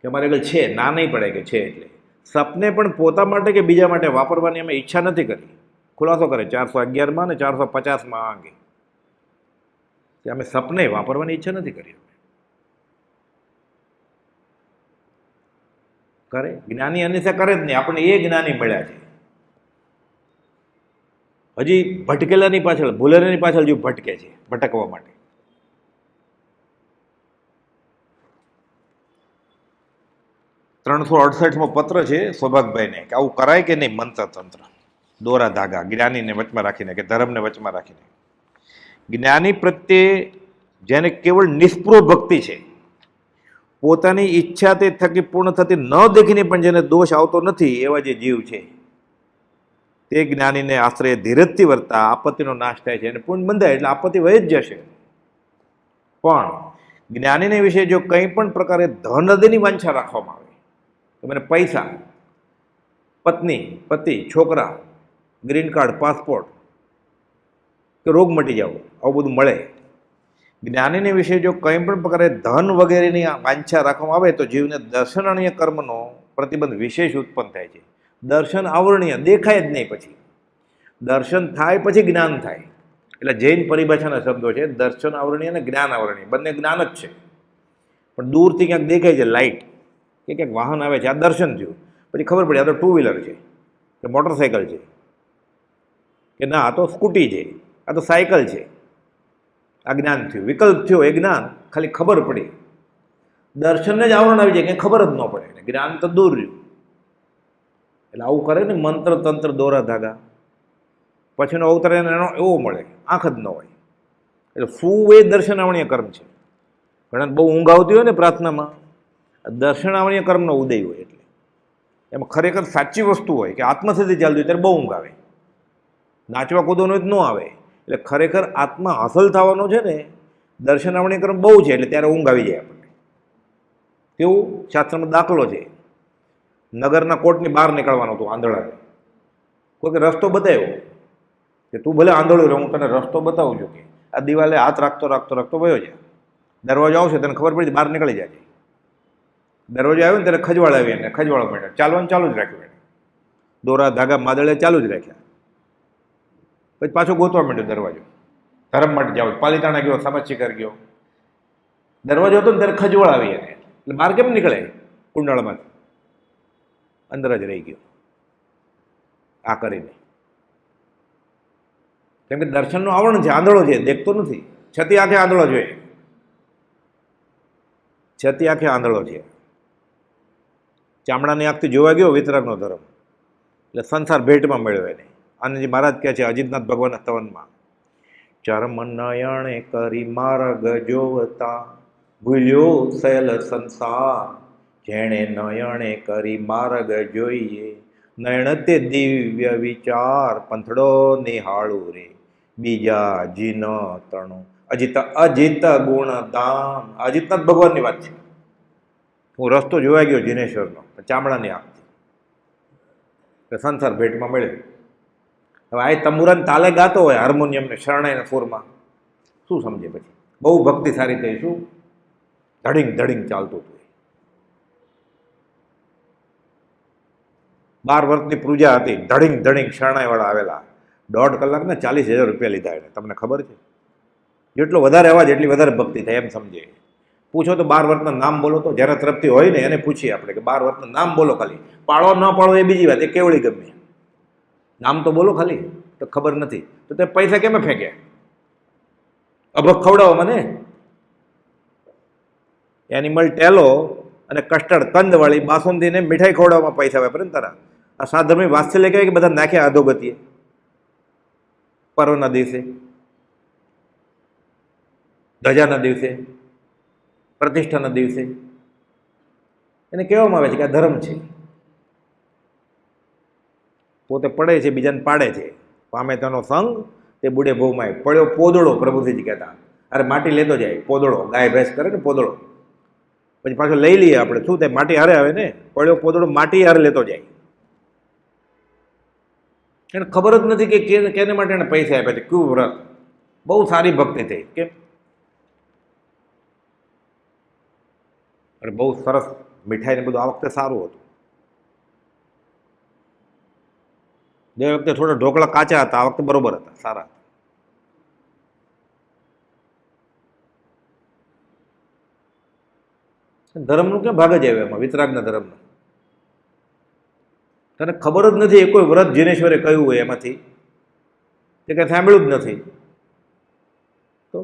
કે અમારે આગળ છે, ના નહીં પડે કે છે. એટલે સપને પણ પોતા માટે કે બીજા માટે વાપરવાની અમે ઈચ્છા નથી કરી. ખુલાસો કરે 411માં અને 450માં અંગે કે અમે સપને વાપરવાની ઈચ્છા નથી કરી. કરે જ્ઞાની અન્યથા કરે જ નહીં. આપણને એ જ્ઞાની મળ્યા છે. હજી ભટકેલાની પાછળ, ભૂલેલાની પાછળ જો ભટકે છે, ભટકવા માટે. $368મો પત્ર છે સૌભાગભાઈને કે આવું કરાય કે નહીં? મંત્ર તંત્ર, દોરા ધાગા, જ્ઞાનીને વચમાં રાખીને કે ધર્મને વચમાં રાખીને. જ્ઞાની પ્રત્યે જેને કેવળ નિષ્પૃહ ભક્તિ છે, પોતાની ઈચ્છા તે થકી પૂર્ણ થતી ન દેખીને પણ જેને દોષ આવતો નથી, એવા જે જીવ છે તે જ્ઞાનીને આશ્રય ધીરજથી વર્તા આપત્તિનો નાશ થાય છે. અને પૂર્ણ બંધાય એટલે આપત્તિ વહી જ જશે. પણ જ્ઞાનીને વિશે જો કંઈ પણ પ્રકારે ધન હૃદયની વાંછા રાખવામાં આવે, તો મને પૈસા, પત્ની, પતિ, છોકરા, ગ્રીન કાર્ડ, પાસપોર્ટ કે રોગ મટી જાવ, આવું બધું મળે. જ્ઞાનીને વિશે જો કંઈ પણ પ્રકારે ધન વગેરેની વાંછા રાખવામાં આવે તો જીવને દર્શનણીય કર્મનો પ્રતિબંધ વિશેષ ઉત્પન્ન થાય છે. દર્શન આવરણીય દેખાય જ નહીં. પછી દર્શન થાય પછી જ્ઞાન થાય. એટલે જૈન પરિભાષાના શબ્દો છે દર્શન આવરણીય અને જ્ઞાન આવરણીય. બંને જ્ઞાન જ છે, પણ દૂરથી ક્યાંક દેખાય છે લાઇટ કે ક્યાંક વાહન આવે છે, આ દર્શન થયું. પછી ખબર પડી આ તો 2 વ્હીલર છે કે મોટરસાઇકલ છે, કે ના આ તો સ્કૂટી છે, આ તો સાયકલ છે. આ જ્ઞાન થયું. વિકલ્પ થયો એ જ્ઞાન. ખાલી ખબર પડી, દર્શનને જ આવરણ આવી જાય, કંઈ ખબર જ ન પડે. જ્ઞાન તો દૂર રહ્યું. એટલે આવું કરે ને મંત્ર તંત્ર દોરા ધાગા, પછીનો અવતાર એનો એવો મળે, આંખ જ ન હોય. એટલે શું એ દર્શનાવણીય કર્મ છે. ઘણા બહુ ઊંઘ આવતી હોય ને પ્રાર્થનામાં, દર્શનાવણીય કર્મનો ઉદય હોય. એટલે એમાં ખરેખર સાચી વસ્તુ હોય કે આત્મસિદ્ધિ ચાલતી હોય ત્યારે બહુ ઊંઘ આવે. નાચવા કૂદવાનું જ ન આવે. એટલે ખરેખર આત્મા હાંસલ થવાનો છે ને, દર્શનાવણીય કર્મ બહુ છે એટલે ત્યારે ઊંઘ આવી જાય આપણને. કેવું શાસ્ત્રમાં દાખલો છે, નગરના કોર્ટની બહાર નીકળવાનો હતો આંધળાને. કોઈ રસ્તો બતાવ્યો કે તું ભલે આંધળો રહે, હું તને રસ્તો બતાવું છું. કે આ દિવાલે હાથ રાખતો રાખતો રાખતો વયો જાય. દરવાજો આવશે તને ખબર પડી બહાર નીકળી જાય. દરવાજો આવ્યો ને ત્યારે ખજવાળ આવી, અને ખજવાળ માંડ્યા, ચાલવાનું ચાલુ જ રાખ્યું એને. દોરા ધાગા માદળે ચાલુ જ રાખ્યા. પછી પાછો ગોતવા માંડ્યો દરવાજો, ધર્મ માટે જાવ. પાલીતાણા ગયો, સમાજ શિખર ગયો, દરવાજો હતો ને ત્યારે ખજવાળ આવી એને. એટલે બહાર કેમ નીકળે? કુંડાળમાંથી અંદર જ રહી ગયો આ કરીને. કેમ કે દર્શનનું આવરણ છે, આંધળો છે, દેખતો નથી. છતી આંખે આંધળો જોઈએ, છતી આંખે આંધળો છે. ચામડાની આંખથી જોવા ગયો વિતરાગનો ધર્મ, એટલે સંસાર ભેટમાં મળ્યો એને. આનંદજી મહારાજ કહે છે અજીતનાથ ભગવાન સ્તવનમાં, ચર્મ નયણે કરી માર્ગ જોવતા ભૂલ્યો શૈલ સંસાર, જેણે નયણે કરી માર્ગ જોઈએ નયણ તે દિવ્ય વિચાર, પંથડો નિહાળું રે બીજા જીન તણું. અજીત ગુણ ધામ. અજીતનાથ ભગવાનની વાત છે. હું રસ્તો જોવા ગયો જીનેશ્વરનો ચામડાની આંખથી, સંસાર ભેટમાં મળ્યો. હવે આ તંબુરાને તાલે ગાતો હોય હાર્મોનિયમને શરણાઈના સુરમાં, શું સમજે? પછી બહુ ભક્તિ સારી થઈ, શું ધડીંગ ધડીંગ ચાલતું હતું. 12 વર્ષની પૂજા હતી, ધડીંગ ધડીંગ શરણાઈવાળા આવેલા, 1.5 કલાકને 40,000 રૂપિયા લીધા એને. તમને ખબર છે? જેટલો વધારે અવાજ એટલી વધારે ભક્તિ થાય એમ સમજે. પૂછો તો 12 વર્ષના નામ બોલો, તો જેના તરફથી હોય ને એને પૂછીએ આપણે કે 12 વર્ષના નામ બોલો. ખાલી પાળો ન પાળો એ બીજી વાત, એ કેવળી ગમે, નામ તો બોલો ખાલી. તો ખબર નથી તો તે પૈસા કેમ ફેંક્યા? અભક ખવડાવો મને. એનિમલ ટેલો અને કસ્ટર્ડ કંદવાળી બાસુંદીને મીઠાઈ ખવડાવવામાં પૈસા વાપરે ને તારા. આ સાધર્મી વાત્સલ્ય કહેવાય કે બધા નાખ્યા અધોગતિએ પર્વના દિવસે, ધજાના દિવસે, પ્રતિષ્ઠાના દિવસે. એને કહેવામાં આવે છે કે આ ધર્મ છે. પોતે પડે છે, બીજાને પાડે છે. પામે તેનો સંગ તે બુડે ભોમાં પડ્યો પોદળો, પ્રભુજીજી કહેતા. અરે માટી લેતો જાય પોદળો, ગાય ભેંસ કરે ને પોદળો, પછી પાછો લઈ લઈએ આપણે. શું થાય? માટી હારે આવે ને. પડ્યો પોદળો માટી હારે લેતો જાય. એને ખબર જ નથી કે કેને માટે એને પૈસા આપ્યા છે, કયું વ્રત. બહુ સારી ભક્તિ થઈ. કેમ? અરે બહુ સરસ મીઠાઈ ને બધું આ વખતે સારું હતું. દર વખતે થોડા ઢોકળા કાચા હતા, આ વખતે બરોબર હતા, સારા હતા. ધર્મનું ક્યાં ભાગ જ આવ્યો એમાં, વિતરાગના ધર્મનો? તને ખબર જ નથી એ કોઈ વ્રત જીનેશ્વરે કહ્યું હોય એમાંથી, તે કંઈ સાંભળ્યું જ નથી. તો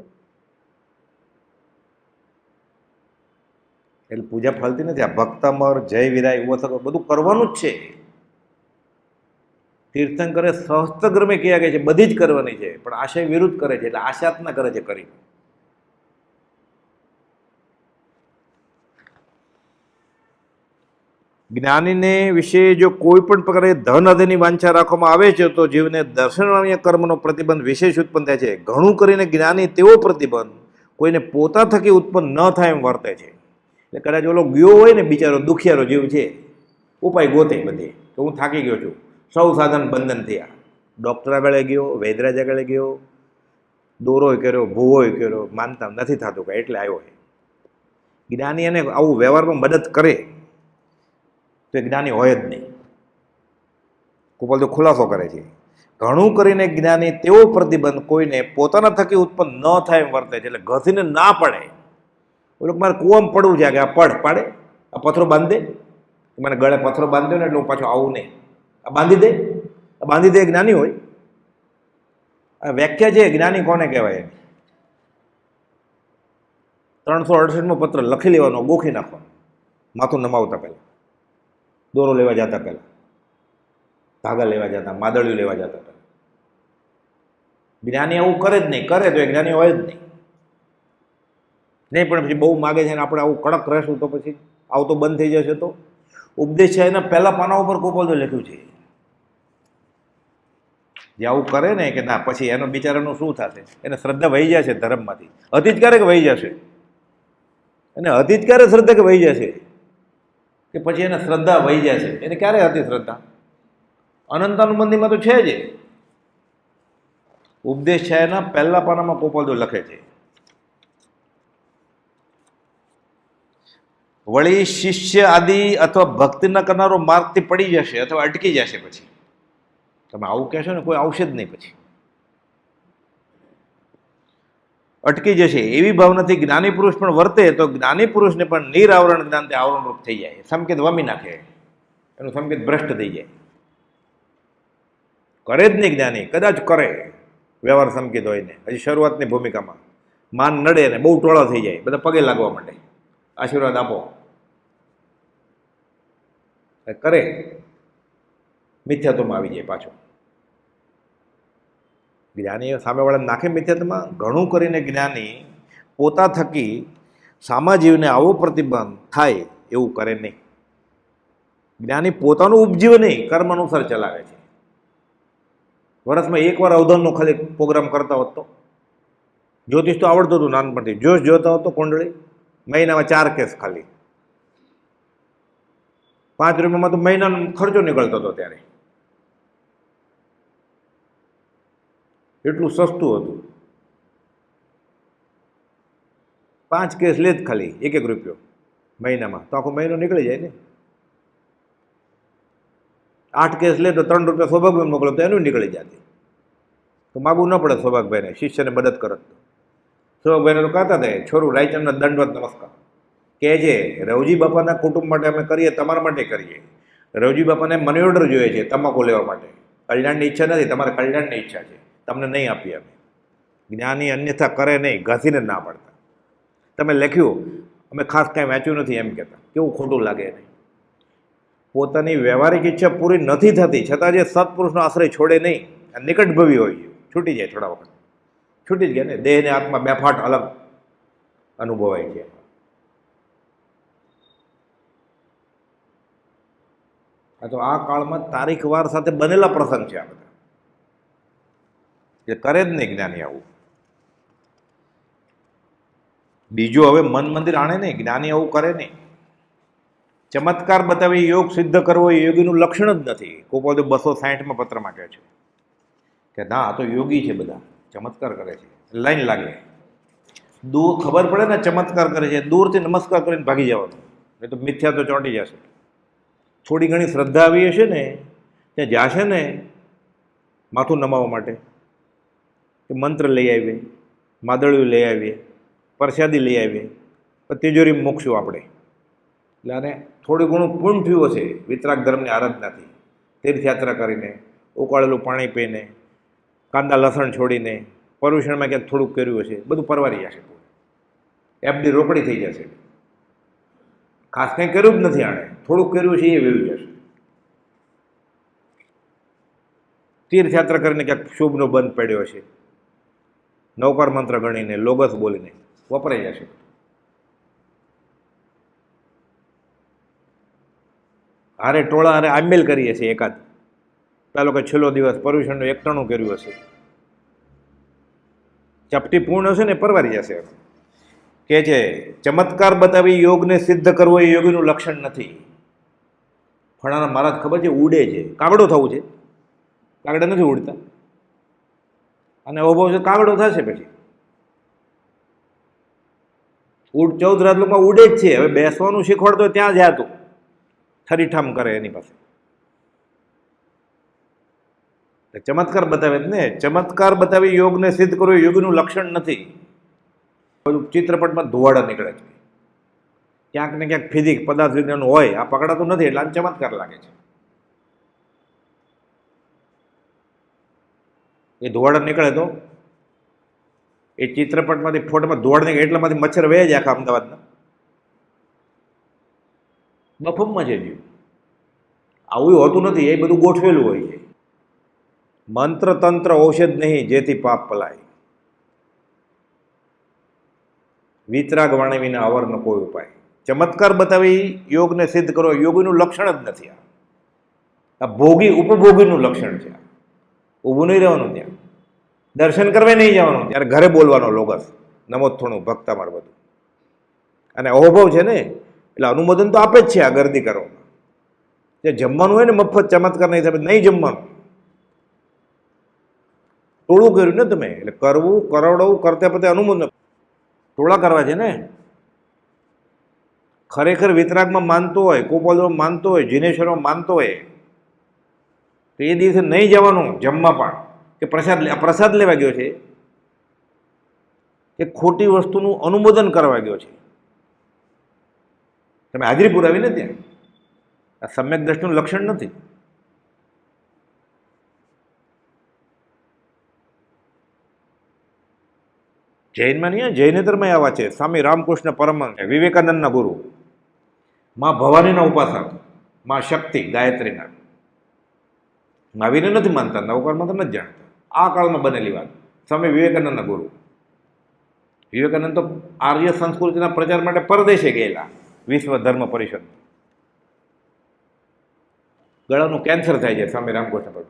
એટલે પૂજા ફલતી નથી. આ ભક્તમર, જય વિરાય, ઉવસક બધું કરવાનું જ છે. તીર્થંકરે સહસ્ત્રગ્રમે કયા કહે છે, બધી જ કરવાની છે, પણ આશય વિરુદ્ધ કરે છે, એટલે આશાતના કરે છે કરી. જ્ઞાનીને વિશે જો કોઈ પણ પ્રકારે ધન અધની વાંછા રાખવામાં આવે છે તો જીવને દર્શનીય કર્મનો પ્રતિબંધ વિશેષ ઉત્પન્ન થાય છે. ઘણું કરીને જ્ઞાની તેવો પ્રતિબંધ કોઈને પોતા થકી ઉત્પન્ન ન થાય એમ વર્તે છે. એટલે કદાચ ઓલો ગયો હોય ને બિચારો દુખિયારો જીવ છે, ઉપાય ગોતે બધે કે હું થાકી ગયો છું, સૌ સાધન બંધન થયા. ડૉક્ટર આગળ ગયો, વૈદરાજ આગળ ગયો, દોરોય કર્યો, ભૂવોય કર્યો, માનતા નથી થતું કાંઈ, એટલે આવ્યો છે. જ્ઞાની એને આવું વ્યવહારમાં મદદ કરે તો એ જ્ઞાની હોય જ નહીં. કુપલ તો ખુલાસો કરે છે, ઘણું કરીને જ્ઞાની તેવો પ્રતિબંધ કોઈને પોતાના થકી ઉત્પન્ન ન થાય એમ વર્તે છે. એટલે ઘસીને ના પડે. ઓલો મારે કૂવામાં પડવું છે કે આ પાડે, આ પથ્થરો બાંધી દે, મને ગળે પથ્થરો બાંધી દો ને એટલે હું પાછું આવું નહીં, આ બાંધી દે, આ બાંધી દે. જ્ઞાની હોય. આ વ્યાખ્યા છે જ્ઞાની કોને કહેવાય. 368મો પત્ર લખી લેવાનો, ગોખી નાખવાનો, માથું નમાવતા પહેલાં, દોરો લેવા જતા પહેલાં, ધાગા લેવા જતા, માદળિયું લેવા જતા પહેલાં. જ્ઞાની આવું કરે જ નહીં. કરે તો એ જ્ઞાની હોય જ નહીં. નહીં પણ પછી બહુ માગે છે ને આપણે આવું કડક રહેશું તો પછી આવું તો બંધ થઈ જશે. તો ઉપદેશ છે એના પહેલા પાના ઉપર કોપોલ લખ્યું છે. જે આવું કરે ને કે ના, પછી એનો બિચારાનું શું થશે? એને શ્રદ્ધા વહી જશે ધર્મમાંથી. હતી જ ક્યારેક વહી જશે, અને હતી જ ક્યારે શ્રદ્ધા કે વહી જશે, કે પછી એને શ્રદ્ધા વહી જશે. એને ક્યારે હતી શ્રદ્ધા? અનંતાનુબંધીમાં તો છે જ. ઉપદેશ છે એના પહેલા પાનામાં કોપોલ લખે છે. વળી શિષ્ય આદિ અથવા ભક્તિ ન કરનારો માર્ગથી પડી જશે અથવા અટકી જશે. પછી તમે આવું કહેશો ને, કોઈ આવશે જ નહીં. પછી અટકી જશે એવી ભાવનાથી જ્ઞાની પુરુષ પણ વર્તે તો જ્ઞાની પુરુષને પણ નિરાવરણ જ્ઞાન તે આવરણરૂપ થઈ જાય. સંકેત વામી નાખે, એનું સંકેત ભ્રષ્ટ થઈ જાય. કરે જ નહીં જ્ઞાની. કદાચ કરે વ્યવહાર સંકેત હોય ને, હજી શરૂઆતની ભૂમિકામાં માન નડે ને બહુ ટોળા થઈ જાય, બધા પગે લાગવા માંડે, આશીર્વાદ આપો કરે, મિથ્યાત્વમાં આવી જાય પાછો. જ્ઞાની સામેવાળાને નાખે મિથ્યાત્વમાં. ઘણું કરીને જ્ઞાની પોતા થકી સામાજીવને આવો પ્રતિબંધ થાય એવું કરે નહીં. જ્ઞાની પોતાનું ઉપજીવ નહીં, કર્મ અનુસાર ચલાવે છે. વર્ષમાં એકવાર અવધાનનો ખાલી પ્રોગ્રામ કરતા હોત તો. જ્યોતિષ તો આવડતું હતું નાનપણથી, જોશ જોતા હોત તો કુંડળી મહિનામાં 4 કેસ ખાલી, 5 રૂપિયામાં તો મહિનાનો ખર્ચો નીકળતો હતો ત્યારે. એટલું સસ્તું હતું. 5 કેસ લે જ ખાલી, 1 રૂપિયો મહિનામાં, તો આખો મહિનો નીકળી જાય ને. 8 કેસ લે તો 3 રૂપિયા સૌભાગભાઈ મોકલો તો એનું નીકળી જતી. તો માગવું ન પડે સૌભાગભાઈને, શિષ્યને મદદ કરત. સૌભાગભાઈને તો કહેતા હતા, છોરું રાયચંદના દંડવત નમસ્કાર કે છે, રવજી બાપાના કુટુંબ માટે અમે કરીએ, તમારા માટે કરીએ. રવજી બાપાને મની ઓર્ડર જોઈએ છે તમાકુ લેવા માટે. કલ્યાણની ઈચ્છા નથી, તમારે કલ્યાણની ઈચ્છા છે, તમને નહીં આપીએ અમે. જ્ઞાની અન્યથા કરે નહીં, ઘસીને ના પાડતા. તમે લખ્યું, અમે ખાસ કાંઈ વાંચ્યું નથી એમ કહેતા, કેવું ખોટું લાગે એને. પોતાની વ્યવહારિક ઈચ્છા પૂરી નથી થતી છતાં જે સત્પુરુષનો આશ્રય છોડે નહીં, નિકટભવી હોય છે, છૂટી જાય થોડા વખત, છૂટી જ ગયા ને. દેહ ને આત્મા બે ફાટ અલગ અનુભવાય છે. આ તો આ કાળમાં તારીખવાર સાથે બનેલા પ્રસંગ છે. આ બધા એ કરે જ નહીં જ્ઞાની આવું. બીજું હવે મન મંદિર આણે નહીં, જ્ઞાની આવું કરે નહીં. ચમત્કાર બતાવી યોગ સિદ્ધ કરવો એ યોગીનું લક્ષણ જ નથી. કોઈ 260માં પત્રમાં કહે છે કે ના, આ તો યોગી છે, બધા ચમત્કાર કરે છે, લાઈન લાગે. દૂર ખબર પડે ને ચમત્કાર કરે છે, દૂરથી નમસ્કાર કરીને ભાગી જવાનું, નહીં તો મિથ્યા તો ચોંટી જશે. થોડી ઘણી શ્રદ્ધા આવી હશે ને, ત્યાં જાશે ને માથું નમાવવા માટે, કે મંત્ર લઈ આવીએ, માદળિયું લઈ આવીએ, પ્રસાદી લઈ આવીએ, પણ તિજોરી મૂકશું આપણે. એટલે આને થોડું ઘણું પૂર્ણ થયું હશે વિતરાગ ધર્મની આરાધનાથી, તીર્થયાત્રા કરીને, ઉકાળેલું પાણી પીને, કાંદા લસણ છોડીને, પર્યુષણમાં ક્યાંક થોડુંક કર્યું હશે, બધું પરવારી જશે. એફડી રોકડી થઈ જશે. ખાસ કંઈ કર્યું જ નથી આણે, થોડુંક કર્યું છે એ વેવી જશે. તીર્થયાત્રા કરીને ક્યાંક શુભનો બંધ પડ્યો હશે, નૌકાર મંત્ર ગણીને, લોગસ બોલીને વપરાઈ જશે. હારે ટોળા હારે આંબેલ કરીએ છીએ એકાદ, પેલો કે છેલ્લો દિવસ પર્યુષણનું 91 કર્યું હશે, ચપટી પૂર્ણ હશે ને પરવારી જશે. કે છે ચમત્કાર બતાવી યોગને સિદ્ધ કરવો એ યોગીનું લક્ષણ નથી. ફળાના મહારાજ ખબર છે ઉડે છે, કાગડો થવું છે, કાગડા નથી ઉડતા. અને અવભાવ છે કાગડો થશે પછી. 14 રાજલોકમાં ઉડે જ છે. હવે બેસવાનું શીખવાડતો ત્યાં જ હતું, ઠરીઠામ કરે એની પાસે. ચમત્કાર બતાવે જ ને. ચમત્કાર બતાવી યોગને સિદ્ધ કરવો એ યોગીનું લક્ષણ નથી. બધું ચિત્રપટમાં ધોવાડા નીકળે છે, ક્યાંક ને ક્યાંક ફિઝિક્સ પદાર્થ વિજ્ઞાન હોય, આ પકડાતું નથી એટલે આને ચમત્કાર લાગે છે. એ ધોવાડા નીકળે તો એ ચિત્રપટમાંથી ફોટોમાં ધોવાડા નીકળે એટલામાંથી મચ્છર વહે જાય આખા અમદાવાદના. બફમમાં છે જીવ. આવું હોતું નથી, એ બધું ગોઠવેલું હોય છે. મંત્ર તંત્ર ઔષધ નહીં જેથી પાપ પલાય, વિતરાગ વાણી વિના અવરનો કોઈ ઉપાય. ચમત્કાર બતાવી યોગને સિદ્ધ કરો યોગીનું લક્ષણ જ નથી. આ ભોગી ઉપભોગીનું લક્ષણ છે. ઊભું નહીં રહેવાનું, ત્યાં દર્શન કરવા નહીં જવાનું, ત્યારે ઘરે બોલવાનો લોગસ નમો થોડું ભક્તામાર બધું. અને અહોભાવ છે ને એટલે અનુમોદન તો આપે જ છે. આ ગરદી કરો, જે જમવાનું હોય ને મફત ચમત્કાર નહીં થાય, નહીં જમવાનું. ટોળું કર્યું ને તમે, એટલે કરવું કરાવડાવું કરતા પતે અનુમોદન ટોળા કરવા છે ને. ખરેખર વિતરાગમાં માનતો હોય, કોપાલમાં માનતો હોય, જીનેશ્વરમાં માનતો હોય તો એ દિવસે નહીં જવાનું જમવા પણ, કે પ્રસાદ લેવા ગયો છે, કે ખોટી વસ્તુનું અનુમોદન કરવા ગયો છે. તમે હાજરી પુરાવી ને ત્યાં. આ સમ્યક દ્રષ્ટિનું લક્ષણ નથી. જૈનમાં નહીં, જૈનેતરમાં આવા છે. સ્વામી રામકૃષ્ણ પરમહંસ, વિવેકાનંદના ગુરુ, માં ભવાનીના ઉપાસક, માં શક્તિ ગાયત્રીના. મહાવીરને નથી માનતા, નવકારમાં તો નથી જાણતા. આ કાળમાં બનેલી વાત. સ્વામી વિવેકાનંદના ગુરુ. વિવેકાનંદ તો આર્ય સંસ્કૃતિના પ્રચાર માટે પરદેશે ગયેલા, વિશ્વ ધર્મ પરિષદ. ગળાનું કેન્સર થાય છે સ્વામી રામકૃષ્ણ પર.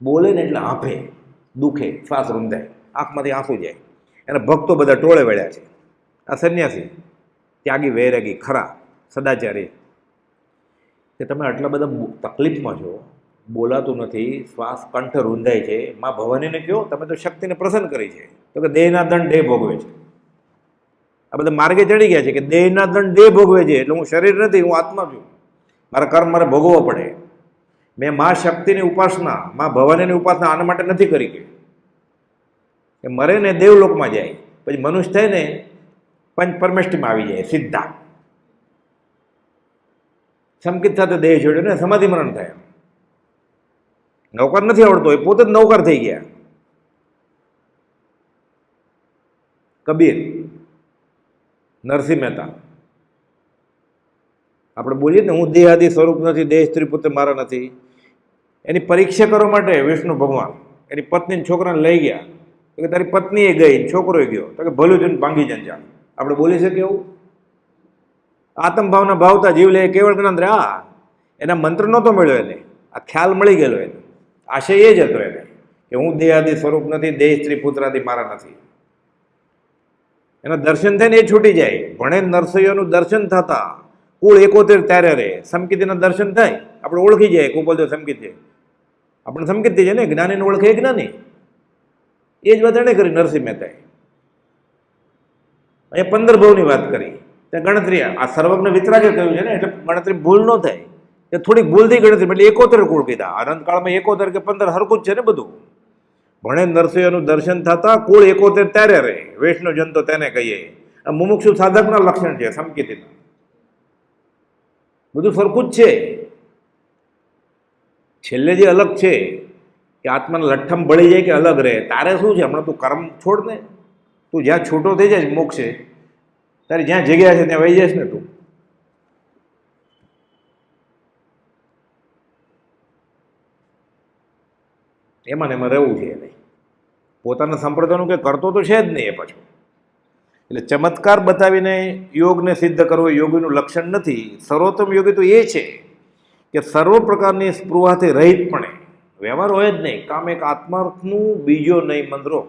બોલે ને એટલે હાંફે, દુખે, શ્વાસ રૂંધાય, આંખમાંથી આંસુ જાય. એના ભક્તો બધા ટોળે વળ્યા છે. આ સંન્યાસી, ત્યાગી, વૈરાગી, ખરા, સદાચારી, કે તમે આટલા બધા તકલીફમાં છો, બોલાતું નથી, શ્વાસ કંઠ રૂંધાય છે. માં ભવાનીને કહો તમે તો શક્તિને પ્રસન્ન કરી છે, તો કે દેહના દંડ દેહ ભોગવે છે. આ બધા માર્ગે ચડી ગયા છે કે દેહના દંડ દેહ ભોગવે છે, એટલે હું શરીર નથી, હું આત્મા છું, મારા કર્મ મારે ભોગવવો પડે. મેં મા શક્તિની ઉપાસના, મા ભવાનીની ઉપાસના આના માટે નથી કરી કે મરે ને દેવલોકમાં જાય, પછી મનુષ્ય થઈને પંચ પરમેષ્ટિમાં આવી જાય સીધા. સંકિત સાથે દેહ છોડ્યો ને સમાધિ મરણ થાય. નૌકાર નથી આવડતો, એ પોતે જ નૌકાર થઈ ગયા. કબીર, નરસિંહ મહેતા, આપણે બોલીએ ને હું દેહાદી સ્વરૂપ નથી, દેહ સ્ત્રી પુત્ર મારા નથી, એની પરીક્ષા કરવા માટે વિષ્ણુ ભગવાન એની પત્ની છોકરાને લઈ ગયા. તો કે તારી પત્ની એ ગઈ, છોકરો ગયો, તો કે ભલું જોઈને ભાંગી જંજાળ. આપણે બોલી શકીએ એવું? આત્મભાવના ભાવતા જીવ લે કેવળ જ્ઞાન રે. આ એના મંત્ર નહોતો મળ્યો એને, આ ખ્યાલ મળી ગયેલો એને. આશય એ જ હતો એને કે હું દેહાદી સ્વરૂપ નથી, દેહ સ્ત્રી પુત્રાદી મારા નથી. એના દર્શન થાય ને એ છૂટી જાય. ભણે નરસૈયાનું દર્શન થતા કુળ 71 ત્યારે રે. સમકીતીના દર્શન થાય આપણે ઓળખી જાય કુપલદેવ સમકીતી, આપણે સમકીત થઈ જાય ને. જ્ઞાનીને ઓળખે જ્ઞાની. એ જ વાત એણે કરી નરસિંહ મહેતાએ. અહીંયા 15 ભવની વાત કરી, ત્યાં ગણતરી આ સર્વજ્ઞ વિતરાગે કહ્યું છે ને, એટલે ગણતરી ભૂલ ન થાય. કે થોડીક ભૂલથી ગણતરી, એટલે 71 કુળ કીધા. અનંતકાળમાં 71 કે 15 હરકું જ છે ને બધું. ભણે નરસૈયાનું દર્શન થતા કુળ 71 ત્યારે રહે. વૈષ્ણવ જન તો તેને કહીએ. આ મુમુક્ષુ સાધકના લક્ષણ છે સમકીતીના. બધું સરખું જ છે. છેલ્લે જે અલગ છે કે આત્માના લઠ્ઠમ બળી જાય કે અલગ રહે. તારે શું છે હમણાં? તું કર્મ છોડ ને. તું જ્યાં છૂટો થઈ જાય મોક્ષે, તારી જ્યાં જગ્યા છે ત્યાં વહી જઈશ ને તું. એમાં ને એમાં રહેવું છે નહીં. પોતાના સંપ્રદાયનું કંઈ કરતો તો છે જ નહીં એ પાછું. એટલે ચમત્કાર બતાવીને યોગને સિદ્ધ કરવો યોગીનું લક્ષણ નથી. સર્વોત્તમ યોગી તો એ છે કે સર્વ પ્રકારની સ્પૃહાથી રહિતપણે વ્યવહાર હોય જ નહીં. કામ એક આત્માર્થનું બીજો નહીં મંદરો.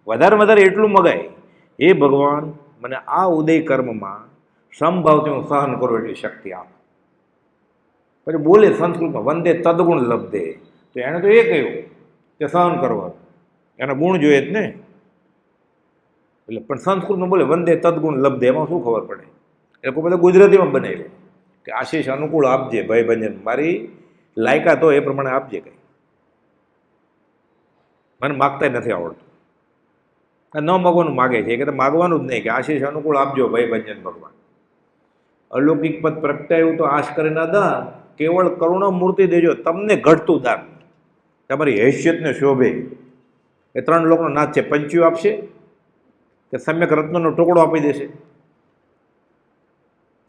વધારે એટલું મગાય, એ ભગવાન મને આ ઉદય કર્મમાં સમભાવથી હું સહન કરું એટલી શક્તિ આપ. પછી બોલે સંસ્કૃતમાં વંદે તદગુણ લબ્ધે. તો એણે તો એ કહ્યું કે સહન કરવાનું, એના ગુણ જોઈએ જ ને. એટલે પણ સંસ્કૃતમાં બોલે વંદે તદગુણ લબ્ધે, એમાં શું ખબર પડે? એ લોકો બધા ગુજરાતીમાં બનાવ્યું કે આશીષ અનુકૂળ આપજે ભાઈ ભંજન, મારી લાયકાત હોય એ પ્રમાણે આપજે. કંઈ મને માગતા નથી આવડતું. ન માગવાનું માગે છે કે માગવાનું જ નહીં, કે આશીષ અનુકૂળ આપજો ભાઈ ભંજન ભગવાન. અલૌકિક પદ પ્રગટાયું તો આશ કરીને દાન, કેવળ કરુણા મૂર્તિ દેજો તમને ઘટતું દાન. તમારી હેસિયતને શોભે. એ 3 લોકનો નાથ છે. પંચ્યું આપશે કે સમ્યક રત્નનો ટુકડો આપી દેશે?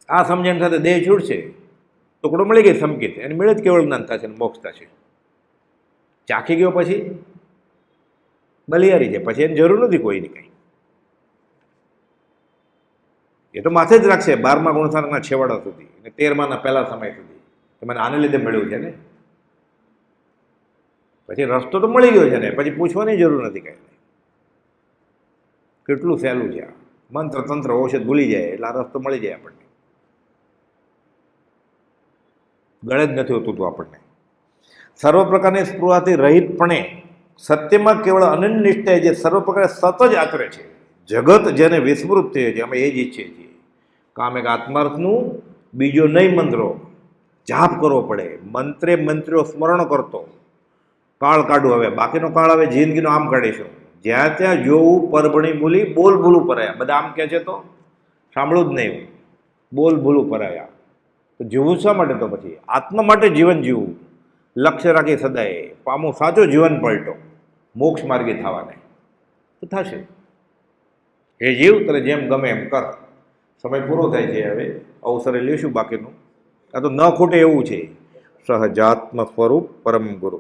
આ સમજણ સાથે દેહ છૂટશે, ટુકડો મળી ગઈ સમકીત, એને મેળે જ કેવળ જ્ઞાન થશે ને મોક્ષ થશે. ચાખી ગયો પછી બલિયારી છે, પછી એની જરૂર નથી કોઈની કંઈ. એ તો માથે જ રાખશે 12મા ગુણસ્થાનના છેવાડા સુધી અને 13માના પહેલા સમય સુધી કે મને આને લીધે મળ્યું છે ને. પછી રસ્તો તો મળી ગયો છે ને, પછી પૂછવાની જરૂર નથી કાંઈ. કેટલું સહેલું છે આ. મંત્ર તંત્ર ઔષધ ભૂલી જાય એટલે આ રસ્તો મળી જાય આપણને. ગળે જ નથી હોતું તો આપણને. સર્વ પ્રકારની સ્પૃહાથી રહિતપણે સત્યમાં કેવળ અનન્ય નિષ્ઠાએ જે સર્વ પ્રકારે સત જ આચરે છે, જગત જેને વિસ્મૃત થયે છે, અમે એ જ ઈચ્છીએ છીએ. કામ એક આત્માર્થનું બીજો નહીં મંત્રો. જાપ કરવો પડે, મંત્રે મંત્રીઓ સ્મરણ કરતો કાળ કાઢું. હવે બાકીનો કાળ હવે જિંદગીનો આમ કાઢીશું. જ્યાં ત્યાં જોવું પરભણી ભૂલી, બોલ ભૂલું પરાયા. બધા આમ કહે છે તો સાંભળવું જ નહીં. બોલ ભૂલું પરાયા. તો જીવવું શા માટે? તો પછી આત્મા માટે જીવન જીવવું. લક્ષ્ય રાખી સદાય પામું સાચો જીવન પલટો, મોક્ષ માર્ગી થવાને તો થશે. એ જીવ તને જેમ ગમે એમ કર. સમય પૂરો થાય છે, હવે અવસરે લેશું બાકીનું. આ તો ન ખૂટે એવું છે. સહજાત્મ સ્વરૂપ પરમ ગુરુ.